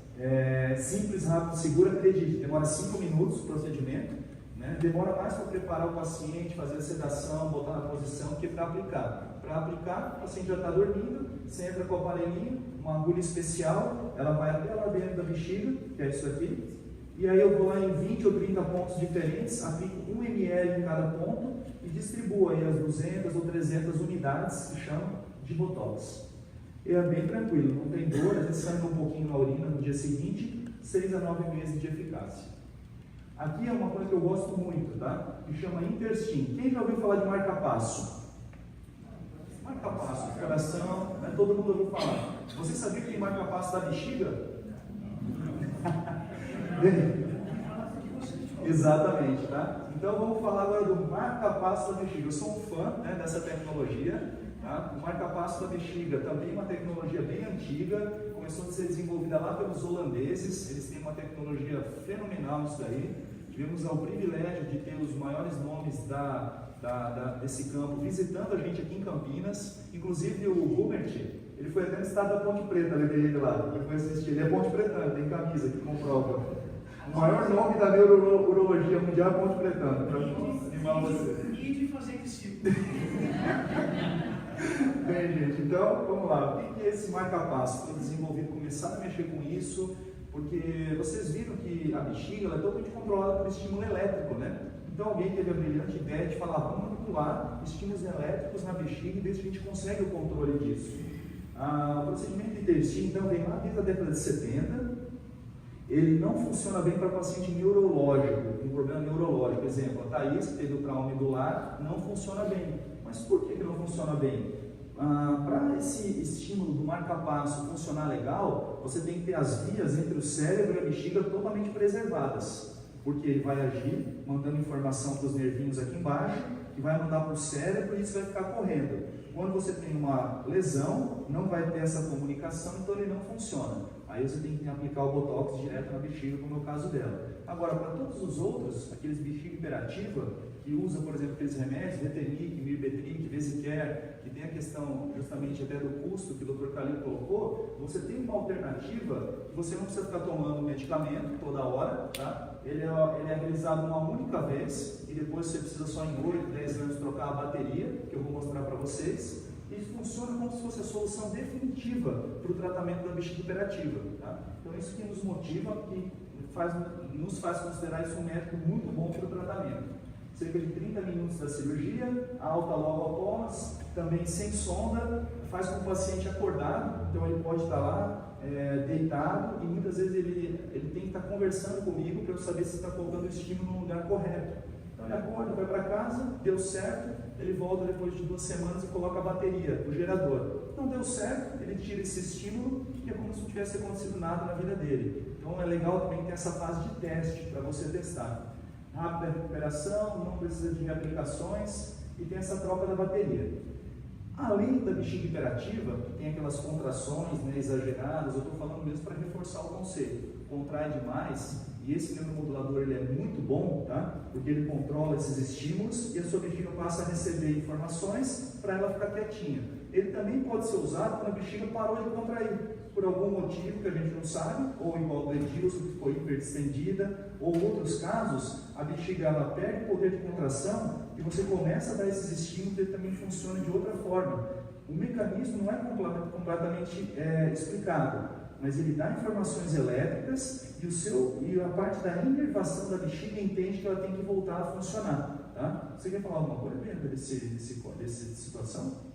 simples, rápido, seguro, acredite, demora 5 minutos o procedimento, né? Demora mais para preparar o paciente, fazer a sedação, botar na posição, que para aplicar. Para aplicar, o paciente já está dormindo, você entra com o aparelhinho, uma agulha especial, ela vai até lá dentro da bexiga, que é isso aqui, e aí eu vou lá em 20 ou 30 pontos diferentes, aplico 1 ml em cada ponto e distribuo aí as 200 ou 300 unidades, que chamam de Botox. E é bem tranquilo, não tem dor, às vezes sangra um pouquinho na urina no dia seguinte, 6 a 9 meses de eficácia. Aqui é uma coisa que eu gosto muito, tá? Que chama Interstim. Quem já ouviu falar de marca-passo? Marca-passo, coração, né? Todo mundo ouviu falar. Você sabia que tem marca-passo da bexiga? Exatamente, tá? Então vamos falar agora do marca-passo da bexiga. Eu sou um fã, né, dessa tecnologia, tá? O marca-passo da bexiga também é uma tecnologia bem antiga, começou a ser desenvolvida lá pelos holandeses, eles têm uma tecnologia fenomenal nisso daí. Tivemos o privilégio de ter os maiores nomes desse campo visitando a gente aqui em Campinas, inclusive o Hubert, ele foi até no estado da Ponte Preta, levei ele lá, ele foi assistir, ele é Ponte Pretano, tem camisa que comprova. O maior nome da neurologia mundial é Ponte Pretano, para animar você. E de fazer discípulo. Bem, gente, então vamos lá. O que é esse marca-passo? Foi desenvolvido, começaram a mexer com isso, porque vocês viram que a bexiga ela é totalmente controlada por estímulo elétrico, né? Então alguém teve a brilhante ideia de falar, vamos manipular estímulos elétricos na bexiga e ver se a gente consegue o controle disso. O procedimento Interstim, então, vem lá desde a década de 70, ele não funciona bem para paciente neurológico, com problema neurológico. Por exemplo, a Thaís, que teve o trauma medular, não funciona bem. Mas por que não funciona bem? Para esse estímulo do marca-passo funcionar legal, você tem que ter as vias entre o cérebro e a bexiga totalmente preservadas, porque ele vai agir mandando informação para os nervinhos aqui embaixo, que vai mandar para o cérebro e isso vai ficar correndo. Quando você tem uma lesão, não vai ter essa comunicação, então ele não funciona. Aí você tem que aplicar o Botox direto na bexiga, como é o caso dela. Agora, para todos os outros, aqueles bexiga hiperativa, que usa, por exemplo, aqueles remédios, Retenic, Mirbetriq, Vesicare, que tem a questão justamente até do custo que o Dr. Calil colocou, você tem uma alternativa que você não precisa ficar tomando medicamento toda hora, tá? Ele é realizado uma única vez e depois você precisa só em 8, 10 anos trocar a bateria, que eu vou mostrar para vocês. E funciona como se fosse a solução definitiva para o tratamento da bexiga hiperativa, tá? Então isso que nos motiva, que nos faz considerar isso um método muito bom para o tratamento. Cerca de 30 minutos da cirurgia, alta logo após, também sem sonda, faz com o paciente acordado, então ele pode estar lá deitado e muitas vezes ele tem que estar conversando comigo para eu saber se está colocando o estímulo no lugar correto. Então ele acorda, vai para casa, deu certo, ele volta depois de 2 semanas e coloca a bateria, o gerador. Não deu certo, ele tira esse estímulo e é como se não tivesse acontecido nada na vida dele. Então é legal também ter essa fase de teste para você testar. Rápida recuperação, não precisa de reaplicações e tem essa troca da bateria. Além da bexiga hiperativa, que tem aquelas contrações, né, exageradas, eu estou falando mesmo para reforçar o conceito. Contrai demais, e esse neuromodulador ele é muito bom, tá? Porque ele controla esses estímulos e a sua bexiga passa a receber informações para ela ficar quietinha. Ele também pode ser usado quando a bexiga parou de contrair, por algum motivo que a gente não sabe, ou igual do Edilson, que ficou hiperdistendida, ou outros casos, a bexiga ela perde o poder de contração e você começa a dar esses estímulos e ele também funciona de outra forma. O mecanismo não é completamente explicado, mas ele dá informações elétricas e a parte da inervação da bexiga entende que ela tem que voltar a funcionar. Tá? Você quer falar alguma coisa, Bianca, dessa situação?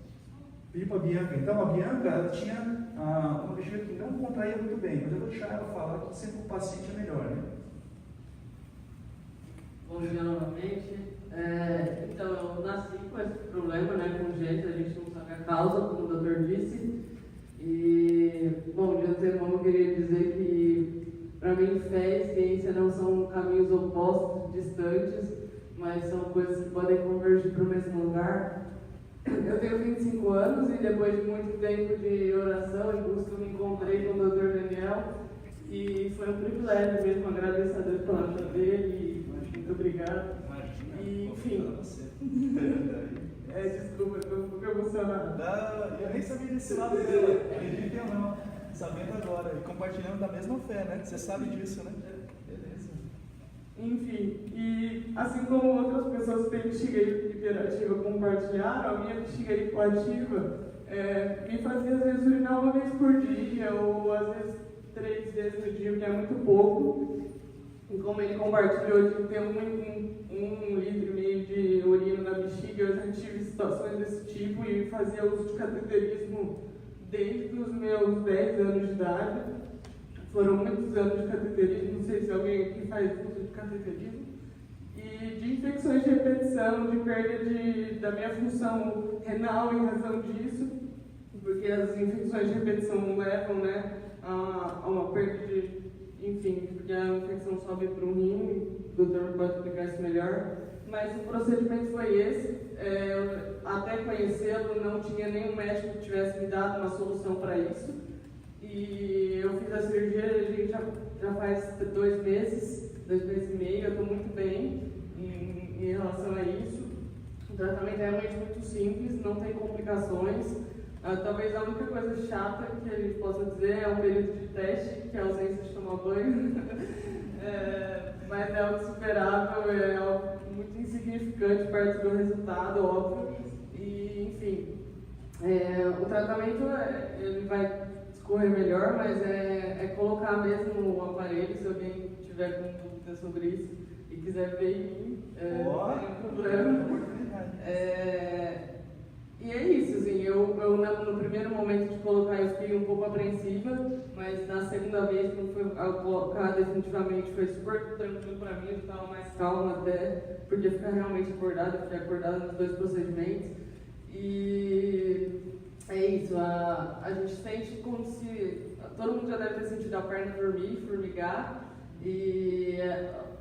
Pedir para a Bianca. Então, a Bianca ela tinha uma bexiga que não contraía muito bem, mas eu vou deixar ela falar que sempre o paciente é melhor, né? Bom dia novamente. Então, eu nasci com esse problema, né, congênito, a gente não sabe a causa, como o doutor disse. E, bom, de antemão eu queria dizer que, para mim, fé e ciência não são caminhos opostos, distantes, mas são coisas que podem convergir para o mesmo lugar. Eu tenho 25 anos e depois de muito tempo de oração e busca, eu me encontrei com o Dr. Daniel e foi um privilégio mesmo, agradeço a Deus pela ajuda dele e muito obrigado. E, enfim, desculpa, estou um pouco emocionado. Não, eu nem sabia desse lado dele, acredite ou não, sabendo agora, e compartilhando da mesma fé, né? Você sabe disso, né? Beleza. Enfim, e assim como outras pessoas que têm bexiga hiperativa compartilharam, a minha bexiga hipoativa me fazia às vezes urinar uma vez por dia, ou às vezes 3 vezes no dia, que é muito pouco. E como ele compartilhou de ter 1,5 litro de urina na bexiga, eu já tive situações desse tipo e fazia uso de cateterismo desde os meus 10 anos de idade. Foram muitos anos de cateterismo, não sei se alguém aqui faz uso de cateterismo. E de infecções de repetição, de perda da minha função renal em razão disso, porque as infecções de repetição levam, né, a uma perda de... Enfim, porque a infecção sobe para o rim, o doutor pode explicar isso melhor. Mas o procedimento foi esse. Até conhecê-lo, não tinha nenhum médico que tivesse me dado uma solução para isso. E eu fiz a cirurgia, a gente já faz 2 meses e meio, eu estou muito bem em relação a isso. O tratamento é realmente muito simples, não tem complicações. Talvez a única coisa chata que a gente possa dizer é o período de teste, que é a ausência de tomar banho. Mas é algo superável, é algo muito insignificante perto do resultado, óbvio. E, enfim, o tratamento ele vai escorrer melhor, mas é colocar mesmo o aparelho, se alguém tiver com dúvida sobre isso e quiser ver em mim, não tem problema. E é isso, assim, eu no primeiro momento de colocar eu fiquei um pouco apreensiva, mas na segunda vez, quando foi colocar definitivamente, foi super tranquilo para mim, eu estava mais calma até, porque ficar realmente acordada, eu fiquei acordada nos 2 procedimentos. E é isso, a gente sente como se, todo mundo já deve ter sentido a perna dormir, formigar, e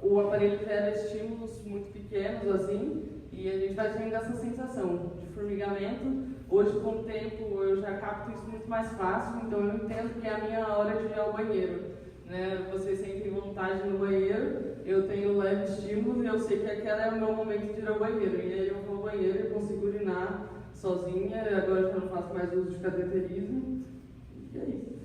o aparelho gera estímulos muito pequenos assim, e a gente vai tendo essa sensação de formigamento. Hoje, com o tempo, eu já capto isso muito mais fácil, então eu entendo que é a minha hora de ir ao banheiro. Né? Vocês sentem vontade no banheiro, eu tenho leve estímulo e eu sei que aquele é o meu momento de ir ao banheiro. E aí eu vou ao banheiro e consigo urinar sozinha, agora eu já não faço mais uso de cateterismo. E é isso.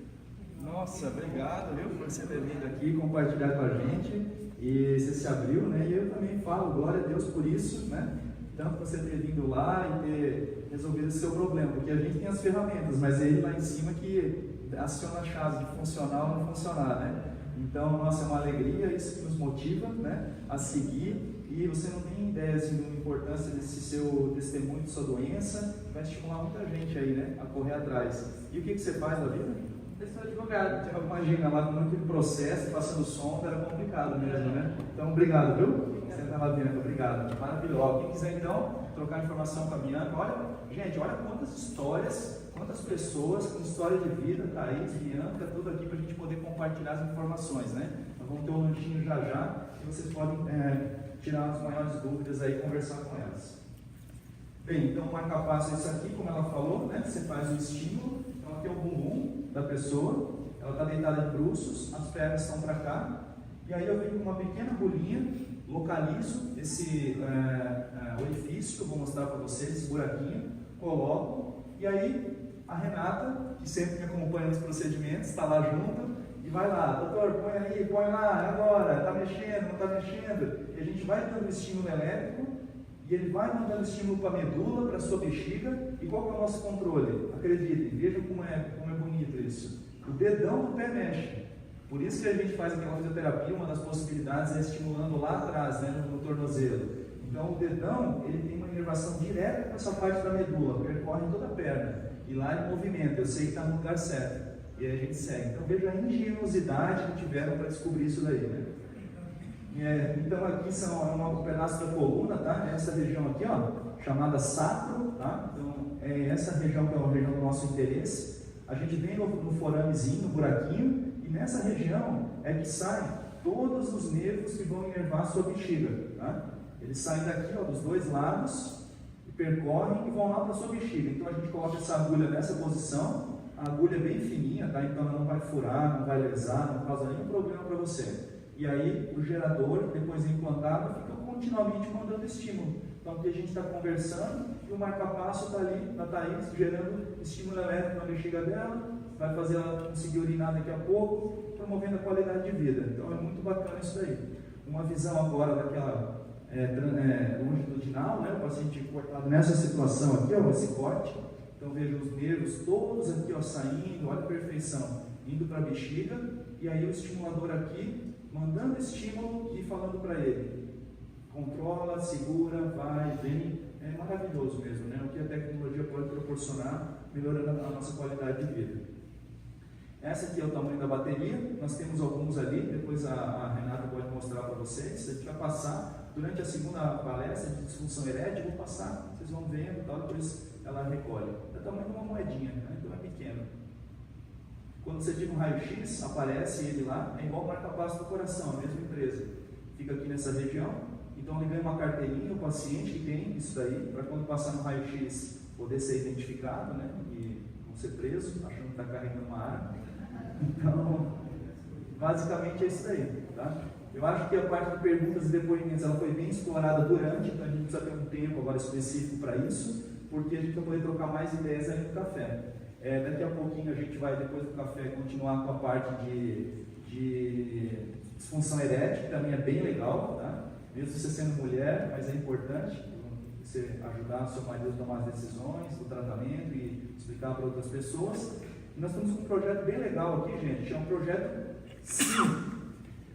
Nossa, obrigado, viu, por você ter vindo aqui compartilhar com a gente. E você se abriu, né? E eu também falo, glória a Deus por isso, né? Tanto você ter vindo lá e ter resolvido esse seu problema, porque a gente tem as ferramentas, mas é ele lá em cima que aciona a chave de funcionar ou não funcionar, né? Então, nossa, é uma alegria, isso que nos motiva, né, a seguir. E você não tem ideia assim, da importância desse seu testemunho de sua doença, vai estimular muita gente aí, né, a correr atrás. E o que você faz da vida? Eu sou advogado. Imagina, lá com muito processo, passando som, era complicado mesmo, né? Então, obrigado, viu? Senta lá, Bianca, obrigado. Maravilhoso. Quem quiser, então, trocar informação com a Bianca, olha, gente, olha quantas histórias, quantas pessoas com história de vida, Thaís, Bianca, tudo aqui para a gente poder compartilhar as informações, né? Nós vamos ter um lanchinho já e vocês podem tirar as maiores dúvidas aí e conversar com elas. Bem, então o marca-passo é isso aqui, como ela falou, né? Você faz o estímulo, então aqui é o bumbum da pessoa, ela está deitada de bruços, as pernas estão para cá, e aí eu venho com uma pequena bolinha, localizo esse orifício que eu vou mostrar para vocês, esse buraquinho, coloco, e aí a Renata, que sempre me acompanha nos procedimentos, está lá junto, e vai lá, doutor, põe aí, põe lá, agora, está mexendo, não está mexendo, e a gente vai dando estímulo elétrico, e ele vai mandando estímulo para a medula, para a sua bexiga, e qual que é o nosso controle? Acreditem, vejam como é bonito isso. O dedão do pé mexe. Por isso que a gente faz aquela fisioterapia, uma das possibilidades é estimulando lá atrás, né, no tornozelo. Então o dedão, ele tem uma inervação direta com essa parte da medula, percorre toda a perna. E lá ele movimenta, eu sei que está no lugar certo. E aí a gente segue. Então veja a ingeniosidade que tiveram para descobrir isso daí, né? Então aqui é um pedaço da coluna, tá? Essa região aqui, ó, chamada sacro, tá? Então é essa região que é a região do nosso interesse. A gente vem no foramezinho, no buraquinho, e nessa região é que saem todos os nervos que vão inervar a sua bexiga, tá? Eles saem daqui, ó, dos dois lados, e percorrem e vão lá para a sua bexiga. Então a gente coloca essa agulha nessa posição, a agulha é bem fininha, tá? Então ela não vai furar, não vai lesar, não causa nenhum problema para você. E aí o gerador, depois implantado, fica continuamente mandando estímulo. Então aqui a gente está conversando e o marca-passo está ali na Thaís, gerando estímulo elétrico na bexiga dela, vai fazer ela conseguir urinar daqui a pouco, promovendo a qualidade de vida. Então é muito bacana isso daí. Uma visão agora daquela longitudinal, né? O paciente cortado nessa situação aqui, ó, esse corte. Então veja os nervos todos aqui, ó, saindo, olha a perfeição, indo para a bexiga, e aí o estimulador aqui mandando estímulo e falando para ele, controla, segura, vai, vem. É maravilhoso mesmo, né? O que a tecnologia pode proporcionar, melhorando a nossa qualidade de vida. Essa aqui é o tamanho da bateria, nós temos alguns ali, depois a Renata pode mostrar para vocês. A gente vai passar, durante a segunda palestra de disfunção erétil, vou passar, vocês vão vendo e tal, depois ela recolhe. É o tamanho de uma moedinha, né? Então é pequeno. Quando você tira um raio-x, aparece ele lá, é igual o marca-passo do coração, a mesma empresa. Fica aqui nessa região, então ele ganha uma carteirinha, o paciente que tem isso daí, para quando passar no raio-x poder ser identificado, né, e não ser preso, achando que está carregando uma arma. Então, basicamente é isso daí, tá? Eu acho que a parte de perguntas e depoimentos ela foi bem explorada durante, então a gente precisa ter um tempo agora específico para isso, porque a gente vai poder trocar mais ideias ali no café. Daqui a pouquinho a gente vai, depois do café, continuar com a parte de disfunção erétil, que também é bem legal, tá? Mesmo você sendo mulher, mas é importante você ajudar o seu marido a tomar as decisões do tratamento e explicar para outras pessoas. E nós temos um projeto bem legal aqui, gente, é um projeto SIM.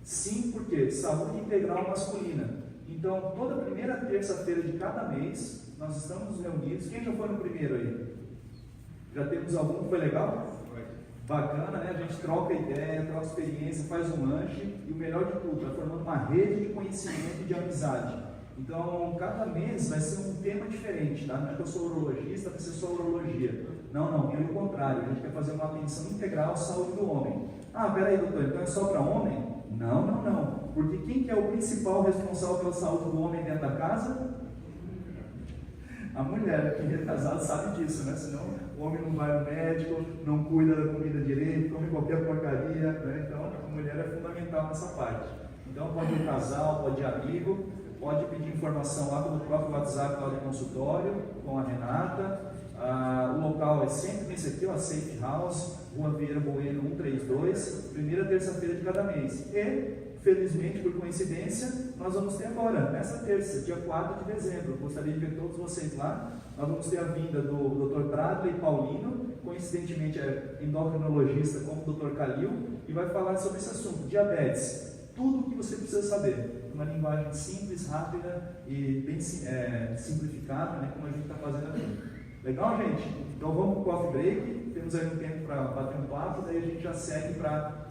SIM por quê? Saúde Integral Masculina. Então, toda primeira terça-feira de cada mês, nós estamos reunidos. Quem já foi no primeiro aí? Já temos algum? Foi legal? Bacana, né? A gente troca ideia, troca experiência, faz um lanche e o melhor de tudo, está formando uma rede de conhecimento e de amizade. Então, cada mês vai ser um tema diferente, tá? Não é que eu sou urologista, vai ser só urologia. Não, pelo contrário, a gente quer fazer uma atenção integral à saúde do homem. Ah, peraí, doutor, então é só para homem? Não. Porque quem que é o principal responsável pela saúde do homem dentro da casa? A mulher, quem é casado sabe disso, né? Senão o homem não vai no médico, não cuida da comida direito, come qualquer porcaria, né? Então a mulher é fundamental nessa parte. Então pode ir casal, pode ir amigo, pode pedir informação lá pelo próprio WhatsApp lá do consultório, com a Renata. O local é sempre nesse aqui, ó, Safe House, Rua Vieira Bueno 132, primeira terça-feira de cada mês. E, felizmente, por coincidência, nós vamos ter agora, nessa terça, dia 4 de dezembro. Eu gostaria de ver todos vocês lá. Nós vamos ter a vinda do Dr. Bradley Paulino, coincidentemente é endocrinologista como o Dr. Calil, e vai falar sobre esse assunto, diabetes. Tudo o que você precisa saber, uma linguagem simples, rápida e bem simplificada, né, como a gente está fazendo aqui. Legal, gente? Então vamos para o coffee break, temos aí um tempo para bater um papo, daí a gente já segue para